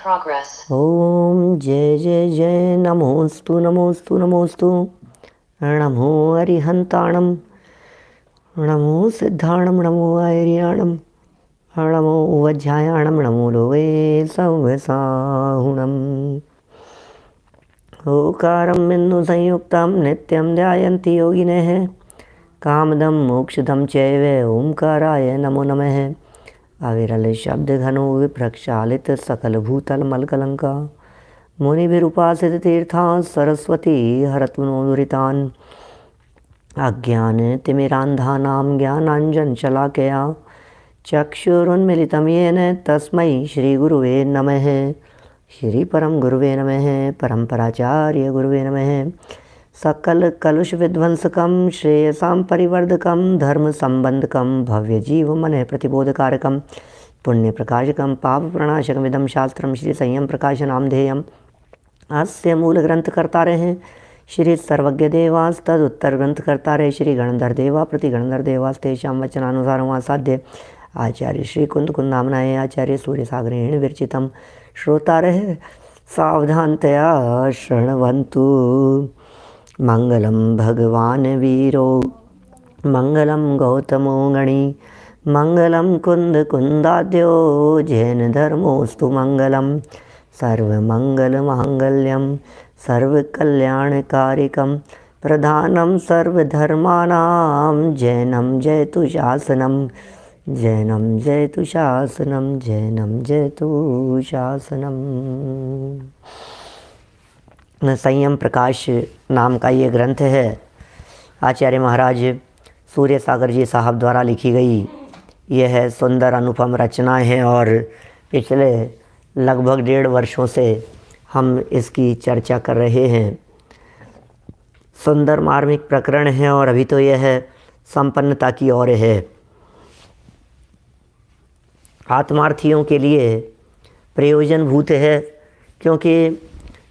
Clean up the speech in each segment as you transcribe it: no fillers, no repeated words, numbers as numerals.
progress. ओम जय जय जय नमोस्तु नमोस्तु नमोस्तु। नमो अरिहंताणम, नमो सिद्धाणम, नमो आर्याणम, नमो वज्रायाणम, नमो लोवे संवसाहुणम। ओकारं बिंदु संयुक्तं नित्यं ध्यायन्ति योगिनः। कामदं मोक्षदं चैव ओंकाराय नमो नमः। अविरल शब्द घनो विप्रक्षालित सकल भूतल मलकलंका। मुनिभिरुपासित तीर्थां सरस्वती हरतु नो दुरितान्। अज्ञानतिमिरान्धानां ज्ञानाञ्जनशलाकया चक्षुरुन्मिलितं येन तस्मै श्रीगुरुवे नमः। श्री परम गुरुवे नमः। परम्पराचार्य गुरुवे नमः। सकल कलुष विध्वंसकं श्रेयसां परिवर्धकं धर्म संबंधकं भव्य जीव मन प्रतिबोधकारकं पुण्य प्रकाशकं पाप प्रणाशकमिदं शास्त्रं श्री संयम प्रकाश नामधेयम्। अस्य मूल ग्रंथ कर्तारे हैं श्री सर्वज्ञ देवास, तद उत्तर ग्रंथ कर्तारे श्री गणधर देवा प्रति गणधर देवास तेषां वचनानुसारं साध्य आचार्य श्री कुंद कुंदामनाय आचार्य सूर्य सागरेण विरचितं श्रोतारः सावधानतया शृण्वन्तु। मंगलम भगवान वीरो मंगलम गौतमो गणी मंगलम कुंद कुंदाद्यो जैन धर्मोस्तु मंगलम। सर्वमंगल मांगल्यम सर्वकल्याणकारिकं प्रधानं सर्वधर्माणां जैनं जयतु शासनं। जैनं जयतु शासनं, जैनं जयतु शासनं। संयम प्रकाश नाम का ये ग्रंथ है। आचार्य महाराज सूर्य सागर जी साहब द्वारा लिखी गई यह सुंदर अनुपम रचना है और पिछले लगभग 1.5 वर्षों से हम इसकी चर्चा कर रहे हैं। सुंदर मार्मिक प्रकरण है और अभी तो यह संपन्नता की ओर है। आत्मार्थियों के लिए प्रयोजनभूत है, क्योंकि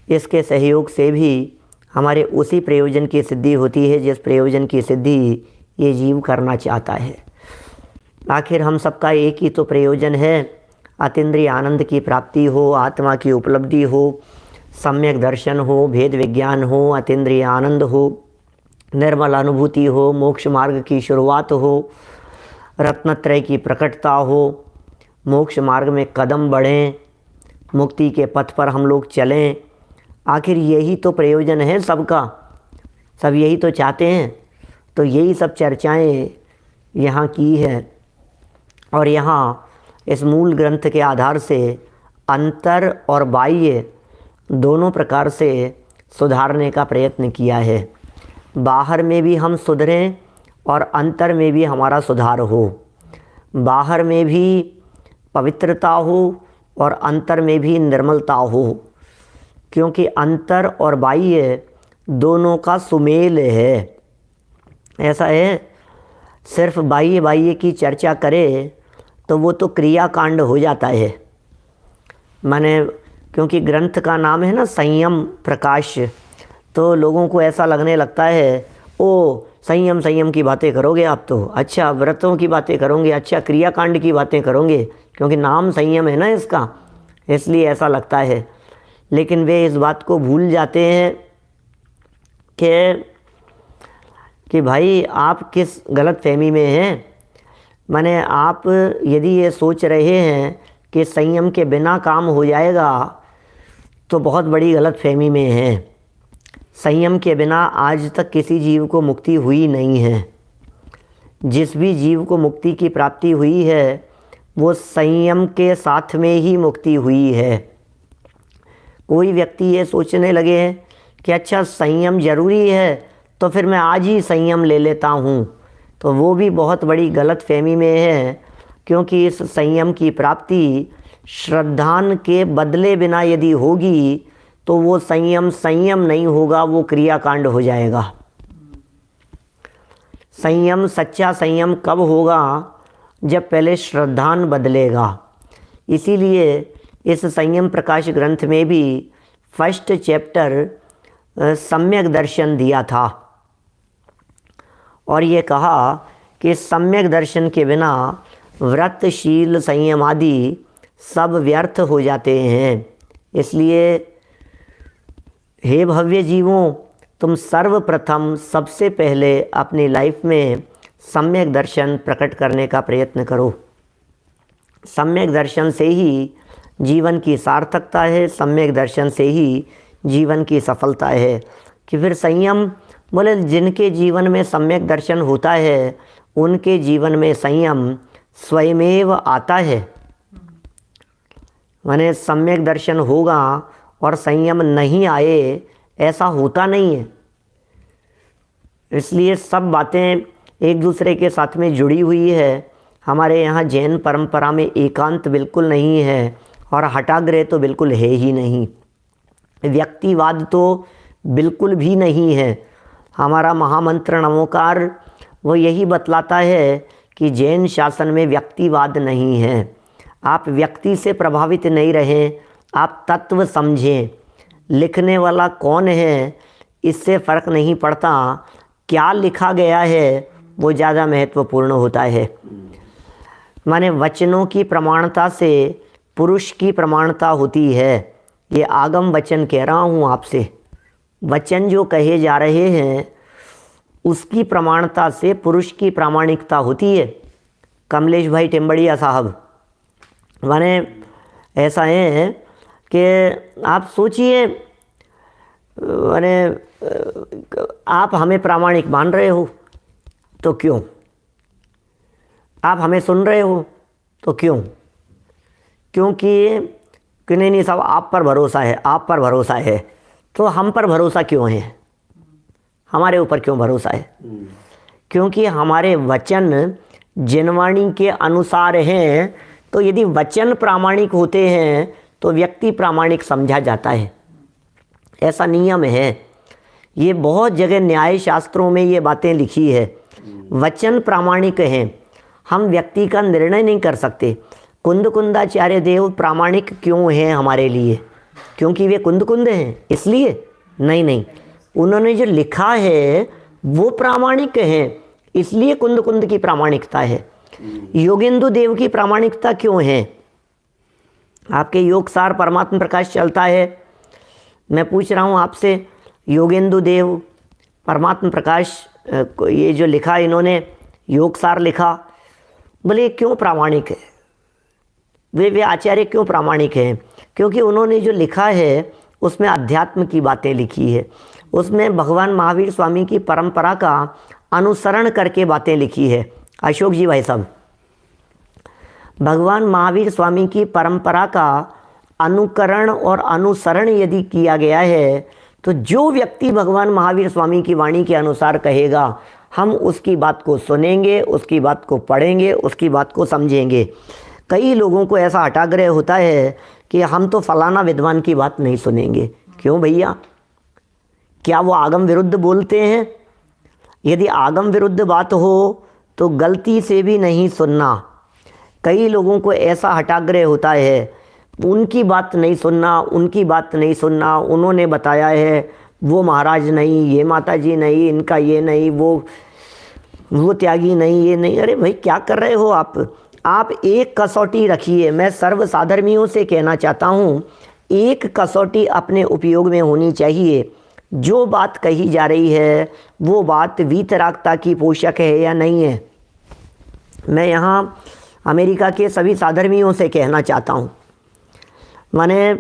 इसके सहयोग से भी हमारे उसी प्रयोजन की सिद्धि होती है जिस प्रयोजन की सिद्धि ये जीव करना चाहता है। आखिर हम सबका एक ही तो प्रयोजन है, अतीन्द्रिय आनंद की प्राप्ति हो, आत्मा की उपलब्धि हो, सम्यक दर्शन हो, भेद विज्ञान हो, अतीन्द्रिय आनंद हो, निर्मल अनुभूति हो, मोक्ष मार्ग की शुरुआत हो, रत्नत्रय की प्रकटता हो, मोक्ष मार्ग में कदम बढ़ें, मुक्ति के पथ पर हम लोग चलें। आखिर यही तो प्रयोजन है सबका, सब यही तो चाहते हैं। तो यही सब चर्चाएं यहाँ की है और यहाँ इस मूल ग्रंथ के आधार से अंतर और बाह्य दोनों प्रकार से सुधारने का प्रयत्न किया है। बाहर में भी हम सुधरें और अंतर में भी हमारा सुधार हो। बाहर में भी पवित्रता हो और अंतर में भी निर्मलता हो, क्योंकि अंतर और बाह्य दोनों का सुमेल है। ऐसा है, सिर्फ बाह्य बाह्य की चर्चा करे तो वो तो क्रियाकांड हो जाता है। माने क्योंकि ग्रंथ का नाम है ना संयम प्रकाश, तो लोगों को ऐसा लगने लगता है ओ संयम संयम की बातें करोगे आप तो, अच्छा व्रतों की बातें करोगे, अच्छा क्रियाकांड की बातें करोगे, क्योंकि नाम संयम है ना इसका, इसलिए ऐसा लगता है। लेकिन वे इस बात को भूल जाते हैं कि भाई आप किस गलत फहमी में हैं। माने आप यदि ये सोच रहे हैं कि संयम के बिना काम हो जाएगा तो बहुत बड़ी गलत फहमी में हैं। संयम के बिना आज तक किसी जीव को मुक्ति हुई नहीं है। जिस भी जीव को मुक्ति की प्राप्ति हुई है वो संयम के साथ में ही मुक्ति हुई है। कोई व्यक्ति ये सोचने लगे कि अच्छा संयम जरूरी है तो फिर मैं आज ही संयम ले लेता हूँ, तो वो भी बहुत बड़ी गलत फहमी में है। क्योंकि इस संयम की प्राप्ति श्रद्धान के बदले बिना यदि होगी तो वो संयम संयम नहीं होगा, वो क्रियाकांड हो जाएगा। संयम, सच्चा संयम कब होगा? जब पहले श्रद्धान बदलेगा। इसीलिए इस संयम प्रकाश ग्रंथ में भी फर्स्ट चैप्टर सम्यक दर्शन दिया था और ये कहा कि सम्यक दर्शन के बिना व्रत, शील, संयम आदि सब व्यर्थ हो जाते हैं। इसलिए हे भव्य जीवों, तुम सर्वप्रथम सबसे पहले अपनी लाइफ में सम्यक दर्शन प्रकट करने का प्रयत्न करो। सम्यक दर्शन से ही जीवन की सार्थकता है, सम्यक दर्शन से ही जीवन की सफलता है। कि फिर संयम, बोले जिनके जीवन में सम्यक दर्शन होता है उनके जीवन में संयम स्वयमेव आता है। माने सम्यक दर्शन होगा और संयम नहीं आए, ऐसा होता नहीं है। इसलिए सब बातें एक दूसरे के साथ में जुड़ी हुई है। हमारे यहाँ जैन परंपरा में एकांत बिल्कुल नहीं है और हठाग्रह तो बिल्कुल है ही नहीं, व्यक्तिवाद तो बिल्कुल भी नहीं है। हमारा महामंत्र नमोकार वो यही बतलाता है कि जैन शासन में व्यक्तिवाद नहीं है। आप व्यक्ति से प्रभावित नहीं रहें, आप तत्व समझें। लिखने वाला कौन है इससे फ़र्क नहीं पड़ता, क्या लिखा गया है वो ज़्यादा महत्वपूर्ण होता है। माने वचनों की प्रमाणता से पुरुष की प्रमाणता होती है। ये आगम वचन कह रहा हूँ आपसे। वचन जो कहे जा रहे हैं उसकी प्रमाणता से पुरुष की प्रामाणिकता होती है। कमलेश भाई टिम्बड़िया साहब, माने ऐसा है कि आप सोचिए, माने आप हमें प्रामाणिक मान रहे हो तो क्यों, आप हमें सुन रहे हो तो क्यों? क्योंकि नहीं साहब आप पर भरोसा है, आप पर भरोसा है, तो हम पर भरोसा क्यों है, हमारे ऊपर क्यों भरोसा है? क्योंकि हमारे वचन जिनवाणी के अनुसार हैं। तो यदि वचन प्रामाणिक होते हैं तो व्यक्ति प्रामाणिक समझा जाता है, ऐसा नियम है। ये बहुत जगह न्याय शास्त्रों में ये बातें लिखी है। वचन प्रामाणिक हैं, हम व्यक्ति का निर्णय नहीं कर सकते। कुंदकुंदाचार्य देव प्रामाणिक क्यों हैं हमारे लिए? क्योंकि वे कुंद हैं इसलिए? नहीं, उन्होंने जो लिखा है वो प्रामाणिक है, इसलिए कुंद की प्रामाणिकता है। योगेंदु देव की प्रामाणिकता क्यों है? आपके योगसार परमात्मा प्रकाश चलता है, मैं पूछ रहा हूँ आपसे, योगेंदु देव परमात्मा प्रकाश ये जो लिखा इन्होंने योगसार लिखा, बोले क्यों प्रामाणिक है? वे आचार्य क्यों प्रामाणिक हैं? क्योंकि उन्होंने जो लिखा है उसमें अध्यात्म की बातें लिखी है, उसमें भगवान महावीर स्वामी की परंपरा का अनुसरण करके बातें लिखी है। अशोक जी भाई साहब, भगवान महावीर स्वामी की परंपरा का अनुकरण और अनुसरण यदि किया गया है तो जो व्यक्ति भगवान महावीर स्वामी की वाणी के अनुसार कहेगा, हम उसकी बात को सुनेंगे, उसकी बात को पढ़ेंगे, उसकी बात को समझेंगे। कई लोगों को ऐसा हठाग्रह होता है कि हम तो फलाना विद्वान की बात नहीं सुनेंगे। क्यों भैया? क्या वो आगम विरुद्ध बोलते हैं? यदि आगम विरुद्ध बात हो तो गलती से भी नहीं सुनना। कई लोगों को ऐसा हठाग्रह होता है, उनकी बात नहीं सुनना, उनकी बात नहीं सुनना, उन्होंने बताया है, वो महाराज नहीं, ये माता जी नहीं, इनका ये नहीं, वो त्यागी नहीं, ये नहीं। अरे भाई क्या कर रहे हो आप एक कसौटी रखिए। मैं सर्व साधर्मियों से कहना चाहता हूँ, एक कसौटी अपने उपयोग में होनी चाहिए। जो बात कही जा रही है वो बात वीतरागता की पोषक है या नहीं है। मैं यहाँ अमेरिका के सभी साधर्मियों से कहना चाहता हूँ, माने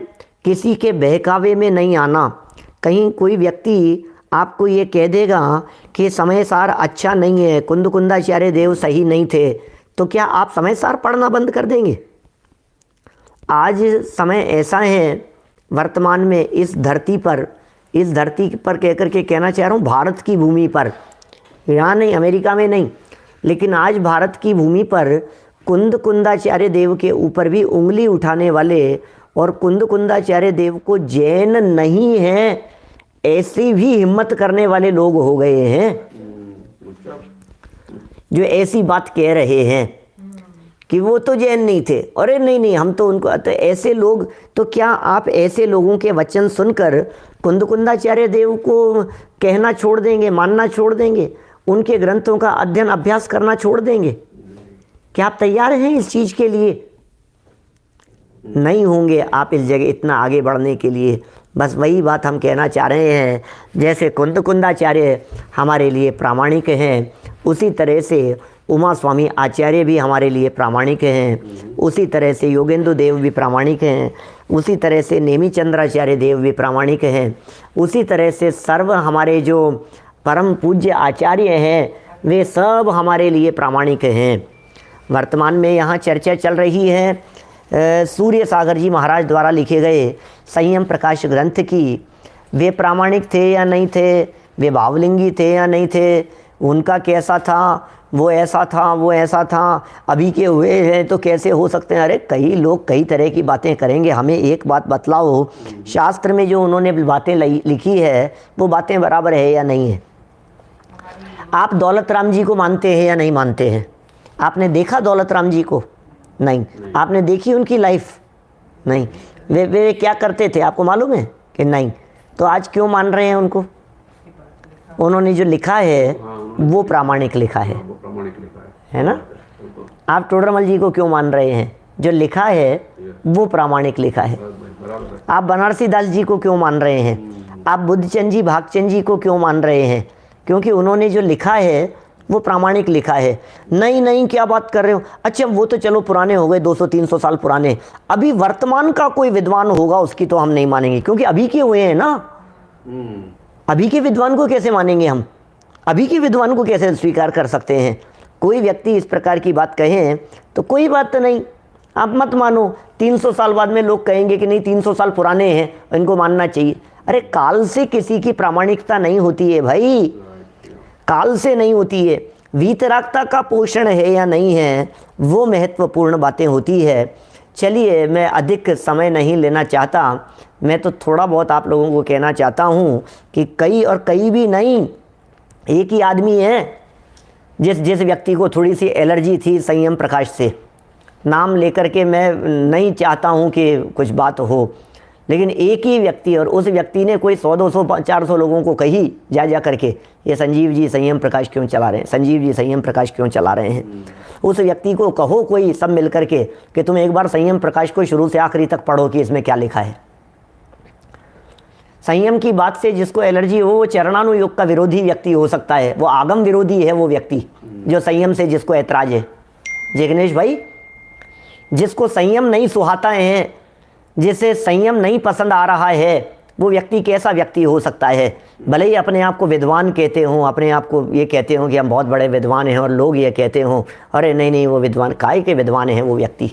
किसी के बहकावे में नहीं आना। कहीं कोई व्यक्ति आपको ये कह देगा कि समय सार अच्छा नहीं है, कुंदाचार्य देव सही नहीं थे, तो क्या आप समय सार पढ़ना बंद कर देंगे? आज समय ऐसा है वर्तमान में इस धरती पर कहकर के कहना चाह रहा हूँ, भारत की भूमि पर, यहाँ नहीं, अमेरिका में नहीं, लेकिन आज भारत की भूमि पर कुंदाचार्य देव के ऊपर भी उंगली उठाने वाले और कुंदाचार्य देव को जैन नहीं है ऐसी भी हिम्मत करने वाले लोग हो गए हैं, जो ऐसी बात कह रहे हैं कि वो तो जैन नहीं थे। अरे नहीं, हम तो उनको, तो ऐसे लोग, तो क्या आप ऐसे लोगों के वचन सुनकर कुंदाचार्य देव को कहना छोड़ देंगे, मानना छोड़ देंगे, उनके ग्रंथों का अध्ययन अभ्यास करना छोड़ देंगे? क्या आप तैयार हैं इस चीज़ के लिए? नहीं होंगे आप इस जगह इतना आगे बढ़ने के लिए। बस वही बात हम कहना चाह रहे हैं, जैसे कुंदाचार्य हमारे लिए प्रामाणिक हैं, उसी तरह से उमा स्वामी आचार्य भी हमारे लिए प्रामाणिक हैं, उसी तरह से योगेंद्र देव भी प्रामाणिक हैं, उसी तरह से नेमी चंद्राचार्य देव भी प्रामाणिक हैं, उसी तरह से सर्व हमारे जो परम पूज्य आचार्य हैं वे सब हमारे लिए प्रामाणिक हैं। वर्तमान में यहाँ चर्चा चल रही है सूर्य सागर जी महाराज द्वारा लिखे गए संयम प्रकाश ग्रंथ की। वे प्रामाणिक थे या नहीं थे, वे भावलिंगी थे या नहीं थे, उनका कैसा था, वो ऐसा था, वो ऐसा था, अभी के हुए हैं तो कैसे हो सकते हैं। अरे कई लोग कई तरह की बातें करेंगे, हमें एक बात बतलाओ, शास्त्र में जो उन्होंने बातें लिखी है वो बातें बराबर है या नहीं है। आप दौलत राम जी को मानते हैं या नहीं मानते हैं? आपने देखा दौलत राम जी को? नहीं। आपने देखी उनकी लाइफ? नहीं। वे क्या करते थे आपको मालूम है कि नहीं? तो आज क्यों मान रहे हैं उनको? उन्होंने जो लिखा है वो प्रामाणिक लिखा है ना। आप टोडरमल जी को क्यों मान रहे हैं? जो लिखा है वो प्रामाणिक लिखा है। आप बनारसी दास जी को क्यों मान रहे हैं? आप बुद्धचंद जी भागचंद जी को क्यों मान रहे हैं? क्योंकि उन्होंने जो लिखा है वो प्रामाणिक लिखा है। नहीं नहीं, क्या बात कर रहे हो? अच्छा वो तो चलो पुराने हो गए, 200-300 साल पुराने। अभी वर्तमान का कोई विद्वान होगा उसकी तो हम नहीं मानेंगे, क्योंकि अभी के हुए हैं ना। अभी के विद्वान को कैसे मानेंगे हम? अभी के विद्वान को कैसे स्वीकार कर सकते हैं? कोई व्यक्ति इस प्रकार की बात कहें तो कोई बात तो नहीं, आप मत मानो। 300 साल बाद में लोग कहेंगे कि नहीं 300 साल पुराने हैं, इनको मानना चाहिए। अरे काल से किसी की प्रामाणिकता नहीं होती है भाई, काल से नहीं होती है। वीतरागता का पोषण है या नहीं है वो महत्वपूर्ण बातें होती है। चलिए, मैं अधिक समय नहीं लेना चाहता, मैं तो थोड़ा बहुत आप लोगों को कहना चाहता हूँ कि कई और कई भी नहीं, एक ही आदमी है जिस व्यक्ति को थोड़ी सी एलर्जी थी संयम प्रकाश से। नाम लेकर के मैं नहीं चाहता हूँ कि कुछ बात हो, लेकिन एक ही व्यक्ति, और उस व्यक्ति ने कोई 100-200-400 लोगों को कही जा करके ये संजीव जी संयम प्रकाश क्यों चला रहे हैं, संजीव जी संयम प्रकाश क्यों चला रहे हैं। उस व्यक्ति को कहो कोई सब मिल करके कि तुम एक बार संयम प्रकाश को शुरू से आखिरी तक पढ़ो कि इसमें क्या लिखा है। संयम की बात से जिसको एलर्जी हो वो चरणानुयोग का विरोधी व्यक्ति हो सकता है, वो आगम विरोधी है वो व्यक्ति जो संयम से जिसको ऐतराज है। जिग्नेश भाई, जिसको संयम नहीं सुहाता है, जिसे संयम नहीं पसंद आ रहा है, वो व्यक्ति कैसा व्यक्ति हो सकता है? भले ही अपने आप को विद्वान कहते हों, अपने आप को ये कहते हों कि हम बहुत बड़े विद्वान हैं, और लोग ये कहते हों अरे नहीं नहीं वो विद्वान काय के विद्वान हैं वो व्यक्ति।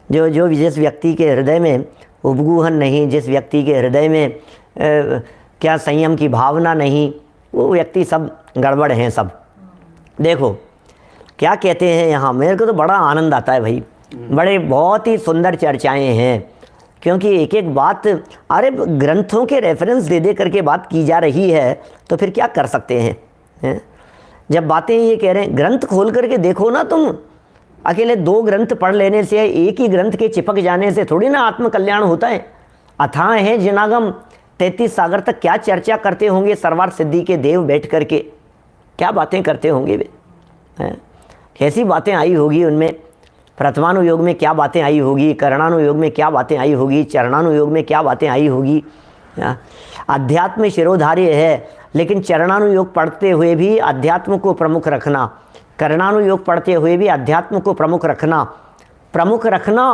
जो जिस व्यक्ति के हृदय में उपगूहन नहीं, जिस व्यक्ति के हृदय में क्या संयम की भावना नहीं, वो व्यक्ति सब गड़बड़ हैं सब। देखो क्या कहते हैं यहाँ, मेरे को तो बड़ा आनंद आता है भाई, बड़े बहुत ही सुंदर चर्चाएं हैं, क्योंकि एक एक बात, अरे ग्रंथों के रेफरेंस दे करके बात की जा रही है तो फिर क्या कर सकते हैं? जब बातें ये कह रहे हैं, ग्रंथ खोल करके देखो ना तुम। अकेले 2 ग्रंथ पढ़ लेने से, एक ही ग्रंथ के चिपक जाने से थोड़ी ना आत्मकल्याण होता है। अथाह है जिनागम 33 सागर तक क्या चर्चा करते होंगे सर्वार्थ सिद्धि के देव बैठ करके, क्या बातें करते होंगे वे, कैसी बातें आई होगी उनमें। प्रथमानुयोग में क्या बातें आई होगी, करणानुयोग में क्या बातें आई होगी, चरणानुयोग में क्या बातें आई होगी। अध्यात्म शिरोधार्य है, लेकिन चरणानुयोग पढ़ते हुए भी अध्यात्म को प्रमुख रखना, करणानुयोग पढ़ते हुए भी अध्यात्म को प्रमुख रखना,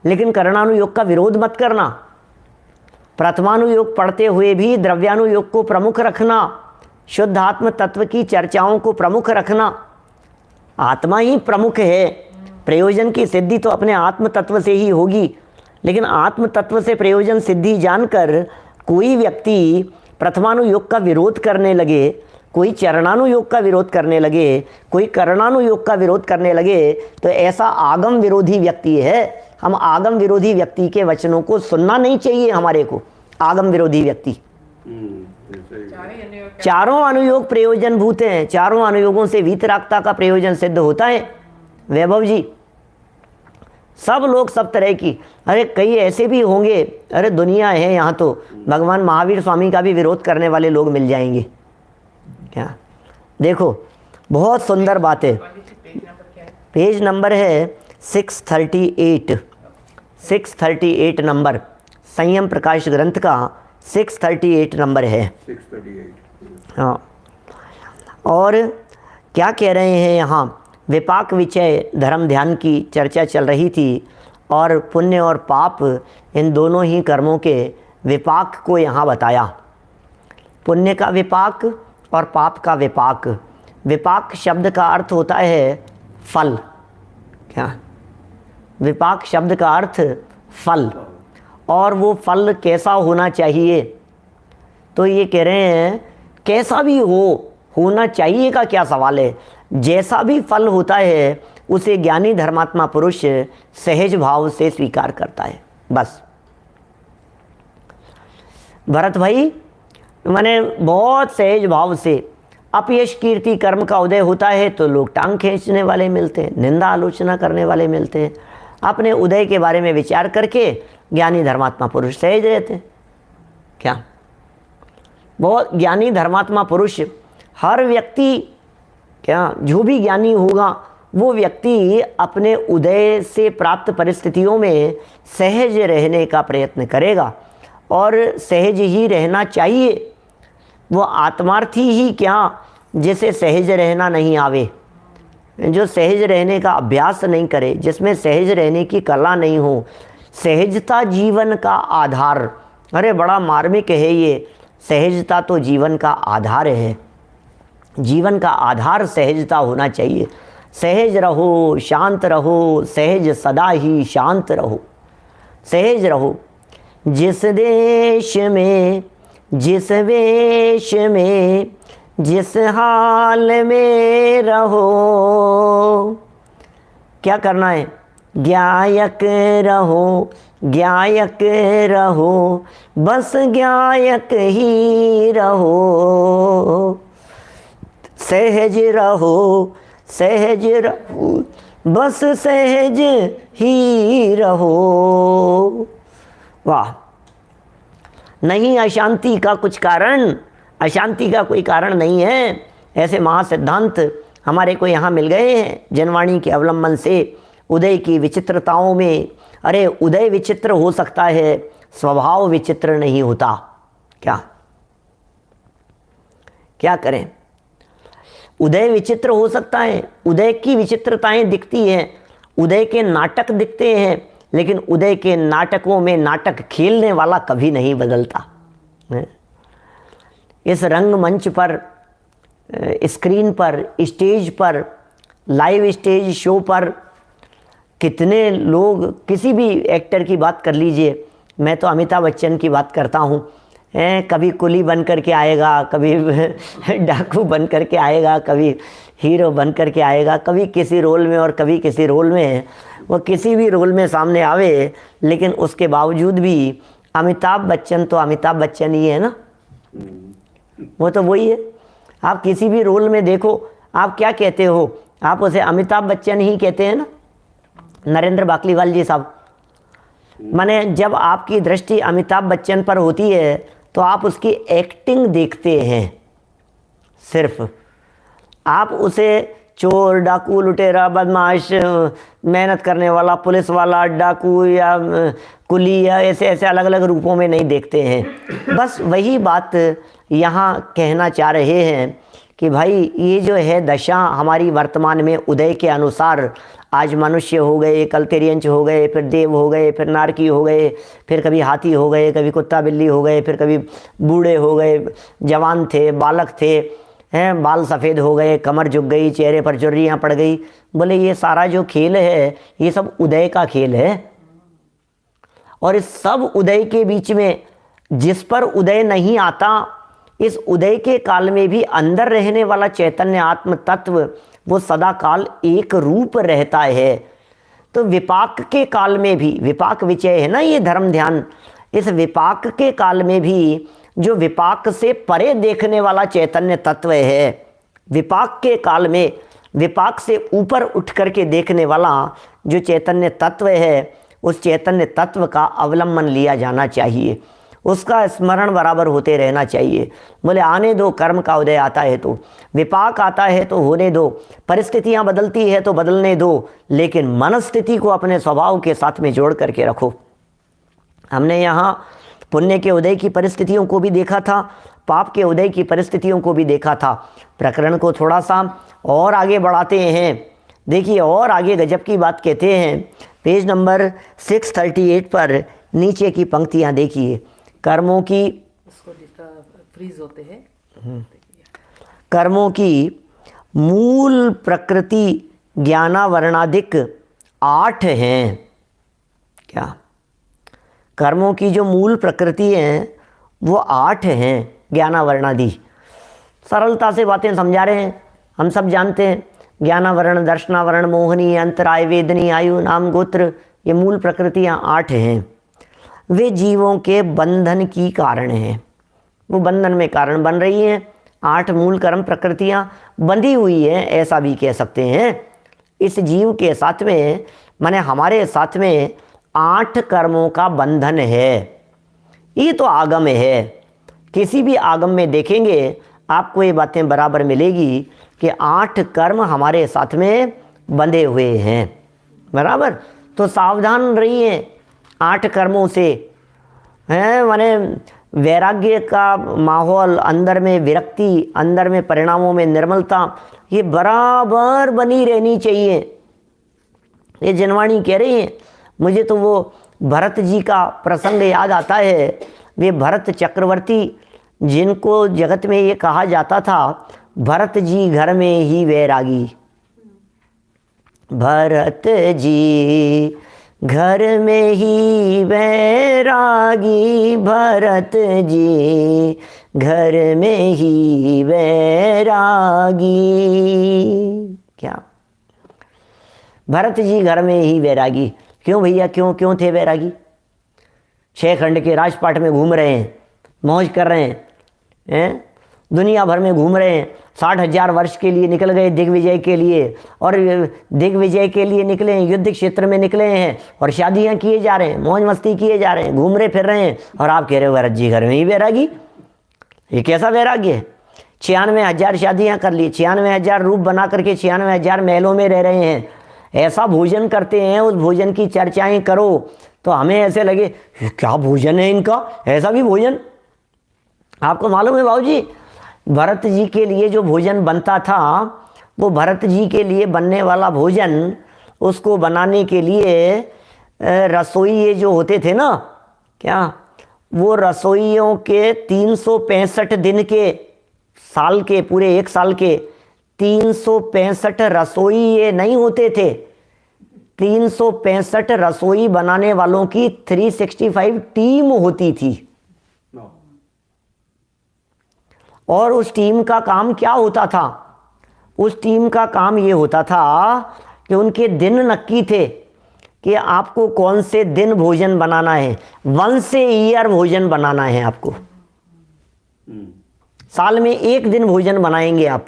लेकिन करणानुयोग का विरोध मत करना। प्रथमानुयोग पढ़ते हुए भी द्रव्यानुयोग को प्रमुख रखना, शुद्ध आत्म तत्व की चर्चाओं को प्रमुख रखना। आत्मा ही प्रमुख है, प्रयोजन की सिद्धि तो अपने आत्म तत्व से ही होगी, लेकिन आत्म तत्व से प्रयोजन सिद्धि जानकर कोई व्यक्ति प्रथमानुयोग का विरोध करने लगे, कोई चरणानुयोग का विरोध करने लगे, कोई करणानुयोग का विरोध करने लगे, तो ऐसा आगम विरोधी व्यक्ति है। हम आगम विरोधी व्यक्ति के वचनों को सुनना नहीं चाहिए हमारे को। आगम विरोधी व्यक्ति, चारों अनुयोग प्रयोजन भूत हैं, चारों अनुयोगों से वीतरागता का प्रयोजन सिद्ध होता है। वैभव जी, सब लोग सब तरह की, अरे कई ऐसे भी होंगे, अरे दुनिया है यहाँ तो भगवान महावीर स्वामी का भी विरोध करने वाले लोग मिल जाएंगे। क्या देखो, बहुत सुंदर बात है। पेज नंबर है 638। 638 नंबर, संयम प्रकाश ग्रंथ का 638 नंबर है। 638। हाँ, और क्या कह रहे हैं यहाँ, विपाक विचय धर्म ध्यान की चर्चा चल रही थी और पुण्य और पाप इन दोनों ही कर्मों के विपाक को यहाँ बताया। पुण्य का विपाक और पाप का विपाक। विपाक शब्द का अर्थ होता है फल। क्या? विपाक शब्द का अर्थ फल, और वो फल कैसा होना चाहिए? तो ये कह रहे हैं कैसा भी होना चाहिए का क्या सवाल है, जैसा भी फल होता है उसे ज्ञानी धर्मात्मा पुरुष सहज भाव से स्वीकार करता है। बस भरत भाई, माने बहुत सहज भाव से अपयश कीर्ति कर्म का उदय होता है तो लोग टांग खींचने वाले मिलते हैं, निंदा आलोचना करने वाले मिलते हैं। अपने उदय के बारे में विचार करके ज्ञानी धर्मात्मा पुरुष सहज रहते हैं। क्या? बहुत ज्ञानी धर्मात्मा पुरुष, हर व्यक्ति, क्या जो भी ज्ञानी होगा वो व्यक्ति अपने उदय से प्राप्त परिस्थितियों में सहज रहने का प्रयत्न करेगा, और सहज ही रहना चाहिए। वो आत्मार्थी ही क्या जिसे सहज रहना नहीं आवे, जो सहज रहने का अभ्यास नहीं करे, जिसमें सहज रहने की कला नहीं हो। सहजता जीवन का आधार, अरे बड़ा मार्मिक है ये। सहजता तो जीवन का आधार है, जीवन का आधार सहजता होना चाहिए। सहज रहो, शांत रहो, सहज सदा ही शांत रहो, सहज रहो। जिस देश में, जिस वेश में, जिस हाल में रहो, क्या करना है? ज्ञायक रहो, ज्ञायक रहो, बस ज्ञायक ही रहो। सहज रहो, सहज रहो, बस सहज ही रहो। वाह! नहीं अशांति का कुछ कारण, अशांति का कोई कारण नहीं है। ऐसे महासिद्धांत हमारे को यहाँ मिल गए हैं जनवाणी के अवलंबन से। उदय की विचित्रताओं में, अरे उदय विचित्र हो सकता है, स्वभाव विचित्र नहीं होता। क्या क्या करें? उदय विचित्र हो सकता है, उदय की विचित्रताएं दिखती हैं, उदय के नाटक दिखते हैं, लेकिन उदय के नाटकों में नाटक खेलने वाला कभी नहीं बदलता। इस रंगमंच पर, स्क्रीन पर, स्टेज पर, लाइव स्टेज शो पर कितने लोग, किसी भी एक्टर की बात कर लीजिए, मैं तो अमिताभ बच्चन की बात करता हूँ, कभी कुली बन कर के आएगा, कभी डाकू बन कर के आएगा, कभी हीरो बन कर के आएगा, कभी किसी रोल में और कभी किसी रोल में। वो किसी भी रोल में सामने आवे, लेकिन उसके बावजूद भी अमिताभ बच्चन तो अमिताभ बच्चन ही है ना, वो तो वही है। आप किसी भी रोल में देखो, आप क्या कहते हो? आप उसे अमिताभ बच्चन ही कहते हैं ना। नरेंद्र बाकलीवाल जी साहब, माने जब आपकी दृष्टि अमिताभ बच्चन पर होती है तो आप उसकी एक्टिंग देखते हैं सिर्फ। आप उसे चोर, डाकू, लुटेरा, बदमाश, मेहनत करने वाला, पुलिस वाला, डाकू या कुली या ऐसे ऐसे अलग अलग रूपों में नहीं देखते हैं। बस वही बात यहाँ कहना चाह रहे हैं कि भाई ये जो है दशा हमारी वर्तमान में उदय के अनुसार, आज मनुष्य हो गए, कल तिर्यंच हो गए, फिर देव हो गए, फिर नारकी हो गए, फिर कभी हाथी हो गए, कभी कुत्ता बिल्ली हो गए, फिर कभी बूढ़े हो गए, जवान थे, बालक थे, हैं, बाल सफ़ेद हो गए, कमर झुक गई, चेहरे पर झुर्रियाँ पड़ गई। बोले ये सारा जो खेल है ये सब उदय का खेल है। और इस सब उदय के बीच में जिस पर उदय नहीं आता, इस उदय के काल में भी अंदर रहने वाला चैतन्य आत्म तत्व वो सदा काल एक रूप रहता है। तो विपाक के काल में भी, विपाक विचय है ना ये धर्म ध्यान, इस विपाक के काल में भी जो विपाक से परे देखने वाला चैतन्य तत्व है, विपाक के काल में विपाक से ऊपर उठ करके देखने वाला जो चैतन्य तत्व है, उस चैतन्य तत्व का अवलंबन लिया जाना चाहिए। उसका स्मरण बराबर होते रहना चाहिए। बोले आने दो, कर्म का उदय आता है तो, विपाक आता है तो होने दो, परिस्थितियां बदलती है तो बदलने दो, लेकिन मनस्थिति को अपने स्वभाव के साथ में जोड़ करके रखो। हमने यहाँ पुण्य के उदय की परिस्थितियों को भी देखा था, पाप के उदय की परिस्थितियों को भी देखा था। प्रकरण को थोड़ा सा और आगे बढ़ाते हैं। देखिए और आगे गजब की बात कहते हैं, पेज नंबर 638 पर नीचे की पंक्तियां देखिए। कर्मों की, उसको फ्रीज होते हैं, कर्मों की मूल प्रकृति ज्ञानावरणादिक 8 हैं। क्या? कर्मों की जो मूल प्रकृति है वो 8 हैं ज्ञानावरणादि। सरलता से बातें समझा रहे हैं, हम सब जानते हैं। ज्ञानावरण, दर्शनावरण, मोहनी, अंतराय, वेदनी, आयु, नाम, गोत्र, ये मूल प्रकृतियाँ 8 हैं। वे जीवों के बंधन की कारण हैं, वो बंधन में कारण बन रही हैं। 8 मूल कर्म प्रकृतियाँ बंधी हुई हैं, ऐसा भी कह सकते हैं। इस जीव के साथ में, माने हमारे साथ में 8 कर्मों का बंधन है। ये तो आगम है, किसी भी आगम में देखेंगे आपको ये बातें बराबर मिलेगी कि 8 कर्म हमारे साथ में बंधे हुए हैं, बराबर। तो सावधान रहिए 8 कर्मों से, हैं। माने वैराग्य का माहौल, अंदर में विरक्ति, अंदर में परिणामों में निर्मलता, ये बराबर बनी रहनी चाहिए। ये जनवाणी कह रही है। मुझे तो वो भरत जी का प्रसंग याद आता है। वे भरत चक्रवर्ती, जिनको जगत में ये कहा जाता था भरत जी घर में ही वैरागी, भरत जी घर में ही वैरागी, भरत जी घर में ही वैरागी। क्या? भरत जी घर में ही वैरागी। क्यों भैया, क्यों क्यों थे वैरागी? 6 खंड के राजपाट में घूम रहे हैं, मौज कर रहे हैं, दुनिया भर में घूम रहे हैं। 60,000 वर्ष के लिए निकल गए दिग्विजय के लिए, और दिग्विजय के लिए निकले हैं, युद्ध क्षेत्र में निकले हैं, और शादियां किए जा रहे हैं, मौज मस्ती किए जा रहे हैं, घूम रहे फिर रहे हैं, और आप कह रहे हो भरत जी घर में ही वैरागी। ये कैसा वैराग्य है? 96,000 शादियां कर ली, 96,000 रूप बना करके 96,000 महलों में रह रहे हैं, ऐसा भोजन करते हैं, उस भोजन की चर्चाएं करो तो हमें ऐसे लगे क्या भोजन है इनका, ऐसा भी भोजन। आपको मालूम है बाबूजी, भरत जी के लिए जो भोजन बनता था, वो भरत जी के लिए बनने वाला भोजन, उसको बनाने के लिए रसोई जो होते थे ना, क्या वो रसोइयों के 365 दिन के, साल के, पूरे 1 साल के 365 रसोई नहीं होते थे। 365 रसोई बनाने वालों की 365 टीम होती थी। और उस टीम का काम क्या होता था? उस टीम का काम ये होता था कि उनके दिन नक्की थे कि आपको कौन से दिन भोजन बनाना है। 1 ईयर भोजन बनाना है आपको, साल में 1 दिन भोजन बनाएंगे आप।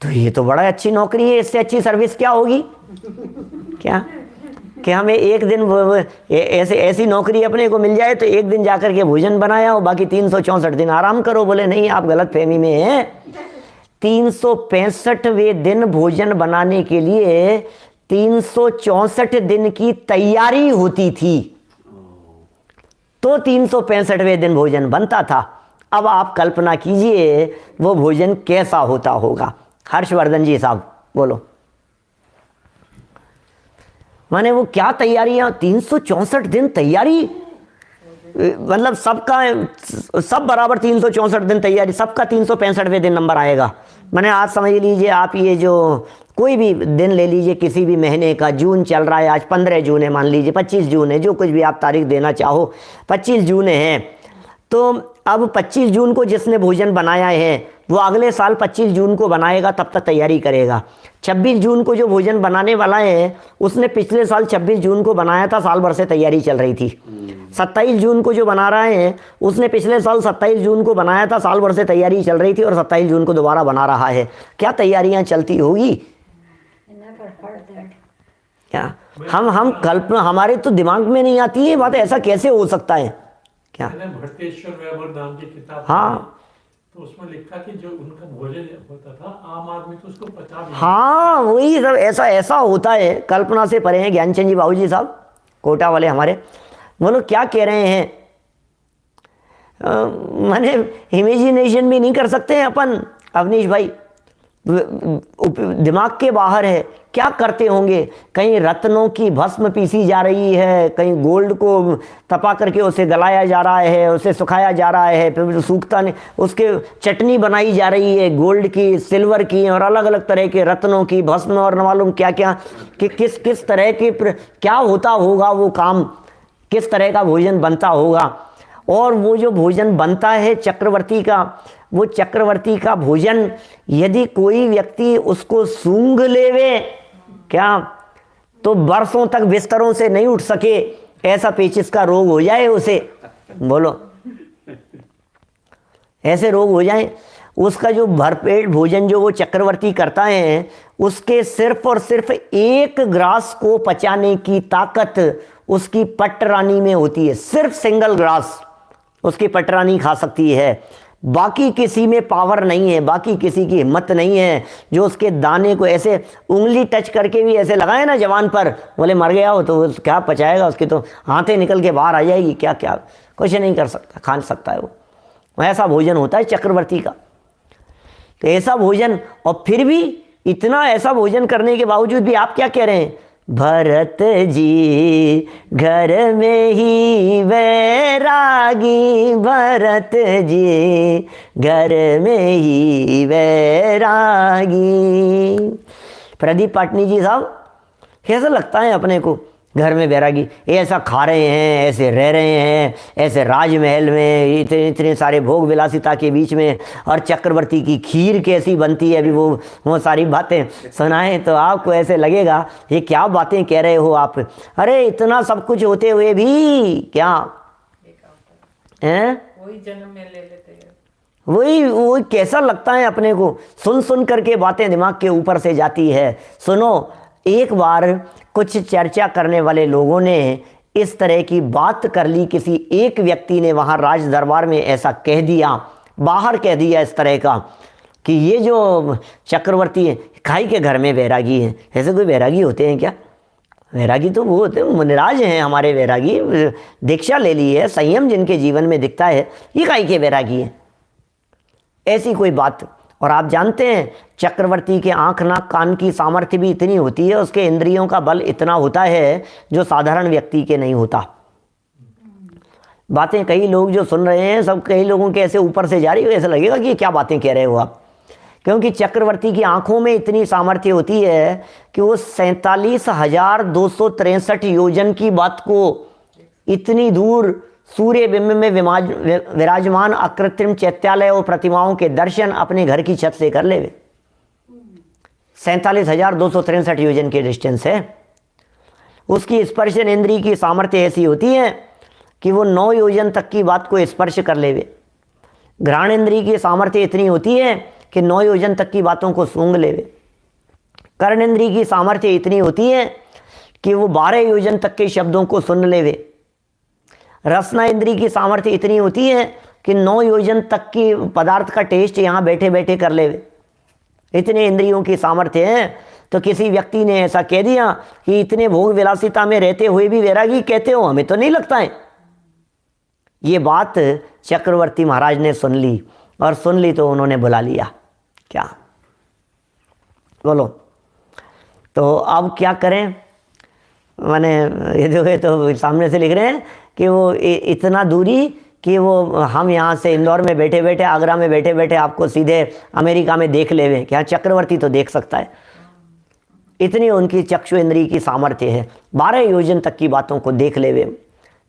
तो ये तो बड़ा अच्छी नौकरी है, इससे अच्छी सर्विस क्या होगी? क्या कि हमें 1 दिन ऐसी नौकरी अपने को मिल जाए तो 1 दिन जाकर के भोजन बनाया हो, बाकी 364 दिन आराम करो। बोले नहीं, आप गलत फहमी में हैं। 365वें दिन भोजन बनाने के लिए 364 दिन की तैयारी होती थी, तो 365वें दिन भोजन बनता था। अब आप कल्पना कीजिए वो भोजन कैसा होता होगा। हर्षवर्धन जी साहब बोलो, माने वो क्या तैयारियां, 364 दिन तैयारी, मतलब सबका सब बराबर 364 दिन तैयारी, सबका 365वें दिन नंबर आएगा। मैंने आज समझ लीजिए आप, ये जो कोई भी दिन ले लीजिए किसी भी महीने का, जून चल रहा है, आज 15 जून है, मान लीजिए 25 जून है, जो कुछ भी आप तारीख देना चाहो, 25 जून है, तो अब 25 जून को जिसने भोजन बनाया है वो अगले साल 25 जून को बनाएगा, तब तक तैयारी करेगा। 26 जून को जो भोजन बनाने वाला है उसने पिछले साल 26 जून को बनाया था, साल भर से तैयारी चल रही थी। 27 जून को जो बना रहा है उसने पिछले साल 27 जून को बनाया था, साल भर से तैयारी चल रही थी, और 27 जून को दोबारा बना रहा है। क्या तैयारियां चलती होगी? क्या हम कल्पना, हमारे तो दिमाग में नहीं आती है बात, ऐसा कैसे हो सकता है? क्या? मैंने भट्टेश्वर व्यावर नाम की किताब हाँ। पढ़ी, तो उसमें लिखा कि जो उनका भोजन होता था आम आदमी तो उसको पचा नहीं। हाँ, वही सब ऐसा ऐसा होता है, कल्पना से परे हैं ज्ञानचंद जी बाबूजी साहब कोटा वाले हमारे। वो लोग क्या कह रहे हैं, माने इमेजिनेशन भी नहीं कर सकते हैं अपन अवनीश भाई, दिमाग के बाहर है। क्या करते होंगे, कहीं रत्नों की भस्म पीसी जा रही है, कहीं गोल्ड को तपा करके उसे गलाया जा रहा है, उसे सुखाया जा रहा है, फिर सूखता नहीं, उसके चटनी बनाई जा रही है गोल्ड की, सिल्वर की, और अलग अलग तरह के रत्नों की भस्म, और न मालूम क्या क्या, कि किस किस तरह के क्या होता होगा वो काम, किस तरह का भोजन बनता होगा। और वो जो भोजन बनता है चक्रवर्ती का, वो चक्रवर्ती का भोजन यदि कोई व्यक्ति उसको सूंघ लेवे क्या, तो बरसों तक बिस्तरों से नहीं उठ सके, ऐसा पेचिस का रोग हो जाए उसे, बोलो ऐसे रोग हो जाए। उसका जो भरपेट भोजन जो वो चक्रवर्ती करता है, उसके सिर्फ और सिर्फ एक ग्रास को पचाने की ताकत उसकी पटरानी में होती है। सिर्फ सिंगल ग्रास उसकी पटरानी खा सकती है, बाकी किसी में पावर नहीं है, बाकी किसी की हिम्मत नहीं है जो उसके दाने को ऐसे उंगली टच करके भी ऐसे लगाए ना जवान पर, बोले मर गया हो तो क्या पचाएगा, उसकी तो हाथें निकल के बाहर आ जाएगी, क्या क्या कुछ नहीं कर सकता, खा सकता है वो। ऐसा भोजन होता है चक्रवर्ती का। तो ऐसा भोजन, और फिर भी इतना ऐसा भोजन करने के बावजूद भी आप क्या कह रहे हैं, भरत जी घर में ही वैरागी, भरत जी घर में ही वैरागी। प्रदीप पाटनी जी साहब, कैसा लगता है अपने को घर में वैरागी, ऐसा खा रहे हैं, ऐसे रह रहे हैं, ऐसे राजमहल में इतने इतने सारे भोग विलासिता के बीच में, और चक्रवर्ती की खीर कैसी बनती है, अभी वो सारी बातें सुनाएं तो आपको ऐसे लगेगा ये क्या बातें कह रहे हो आप। अरे इतना सब कुछ होते हुए भी क्या हैं, वही जन्म में ले लेते हैं। वही कैसा लगता है अपने को, सुन सुन करके बातें दिमाग के ऊपर से जाती है। सुनो, एक बार कुछ चर्चा करने वाले लोगों ने इस तरह की बात कर ली, किसी एक व्यक्ति ने वहाँ राज दरबार में ऐसा कह दिया, बाहर कह दिया इस तरह का, कि ये जो चक्रवर्ती है खाई के घर में वैरागी है। ऐसे कोई वैरागी होते हैं क्या? वैरागी तो वो होते हैं, मुनिराज हैं हमारे वैरागी, दीक्षा ले ली है, संयम जिनके जीवन में दिखता है, ये खाई के वैरागी है, ऐसी कोई बात। और आप जानते हैं चक्रवर्ती के आंख नाक कान की सामर्थ्य भी इतनी होती है, उसके इंद्रियों का बल इतना होता है जो साधारण व्यक्ति के नहीं होता। बातें कई लोग जो सुन रहे हैं, सब कई लोगों के ऐसे ऊपर से जा रही है, ऐसा लगेगा कि क्या बातें कह रहे हो आप, क्योंकि चक्रवर्ती की आंखों में इतनी सामर्थ्य होती है कि वो 47,263 योजन की बात को इतनी दूर सूर्य बिंब में विराजमान अकृत्रिम चैत्यालय और प्रतिमाओं के दर्शन अपने घर की छत से कर ले। 47,263 योजन के डिस्टेंस है। उसकी स्पर्शन इंद्री की सामर्थ्य ऐसी होती है कि वो 9 योजन तक की बात को स्पर्श कर लेवे। घ्राण इंद्री की सामर्थ्य इतनी होती है कि 9 योजन तक की बातों को सूंघ लेवे। कर्ण इंद्री की सामर्थ्य इतनी होती है कि वो 12 योजन तक के शब्दों को सुन लेवे। रसना इंद्री की सामर्थ्य इतनी होती है कि 9 योजन तक की पदार्थ का टेस्ट यहाँ बैठे बैठे कर लेवे। इतने इंद्रियों की सामर्थ्य है। तो किसी व्यक्ति ने ऐसा कह दिया कि इतने भोग विलासिता में रहते हुए भी वैरागी कहते हो, हमें तो नहीं लगता है। ये बात चक्रवर्ती महाराज ने सुन ली, और सुन ली तो उन्होंने बुला लिया। क्या बोलो, तो अब क्या करें? मैंने ये देखो, तो सामने से लिख रहे हैं कि वो इतना दूरी कि वो हम यहाँ से इंदौर में बैठे बैठे, आगरा में बैठे बैठे आपको सीधे अमेरिका में देख लेवे। क्या चक्रवर्ती तो देख सकता है, इतनी उनकी चक्षु इंद्री की सामर्थ्य है। 12 योजन तक की बातों को देख लेवे,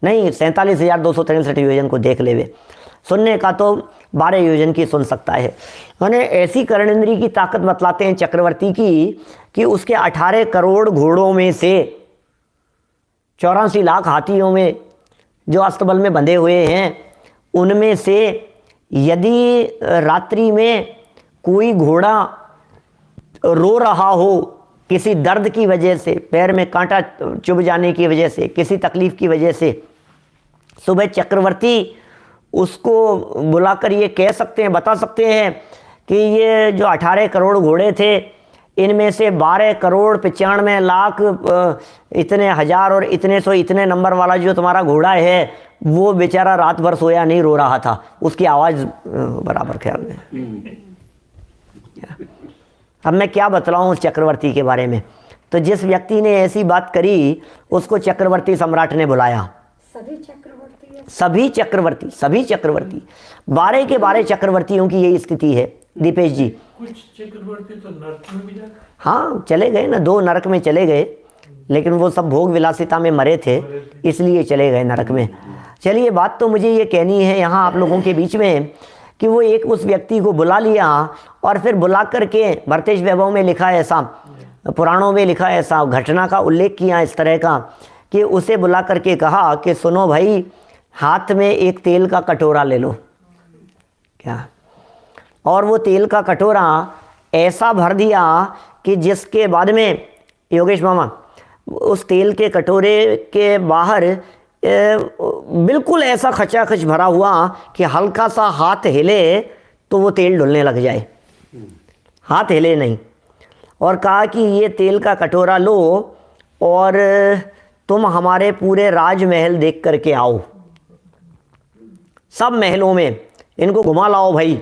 नहीं 47,263 योजन को देख लेवे। सुनने का तो 12 योजन की सुन सकता है। मैंने ऐसी कर्णेंद्री की ताकत बतलाते हैं चक्रवर्ती की कि उसके 18 करोड़ घोड़ों में से 84 लाख हाथियों में जो अस्तबल में बंधे हुए हैं, उनमें से यदि रात्रि में कोई घोड़ा रो रहा हो किसी दर्द की वजह से, पैर में कांटा चुभ जाने की वजह से, किसी तकलीफ की वजह से, सुबह चक्रवर्ती उसको बुलाकर ये कह सकते हैं, बता सकते हैं कि ये जो 18 करोड़ घोड़े थे, इनमें से 12 करोड़ 95 लाख इतने हजार और इतने सौ इतने नंबर वाला जो तुम्हारा घोड़ा है, वो बेचारा रात भर सोया नहीं, रो रहा था, उसकी आवाज़ बराबर ख्याल में। अब मैं क्या बतलाऊं उस चक्रवर्ती के बारे में। तो जिस व्यक्ति ने ऐसी बात करी उसको चक्रवर्ती सम्राट ने बुलाया। सभी चक्रवर्ती 12 के 12 चक्रवर्तियों की यही स्थिति है दीपेश जी। कुछ चक्रवर्ती तो नरक में भी जाते। हाँ, चले गए ना, 2 नरक में चले गए, लेकिन वो सब भोग विलासिता में मरे थे, इसलिए चले गए नरक में। चलिए, बात तो मुझे ये कहनी है यहाँ आप लोगों के बीच में कि वो एक उस व्यक्ति को बुला लिया और फिर बुला करके, भरतेश वैभव में लिखा है ऐसा, पुराणों में लिखा है ऐसा, घटना का उल्लेख किया इस तरह का कि उसे बुला करके कहा कि सुनो भाई, हाथ में एक तेल का कटोरा ले लो। क्या? और वो तेल का कटोरा ऐसा भर दिया कि जिसके बाद में योगेश मामा उस तेल के कटोरे के बाहर बिल्कुल ऐसा खचाखच भरा हुआ कि हल्का सा हाथ हिले तो वो तेल डुलने लग जाए, हाथ हिले नहीं। और कहा कि ये तेल का कटोरा लो और तुम हमारे पूरे राजमहल देख करके आओ, सब महलों में इनको घुमा लाओ भाई।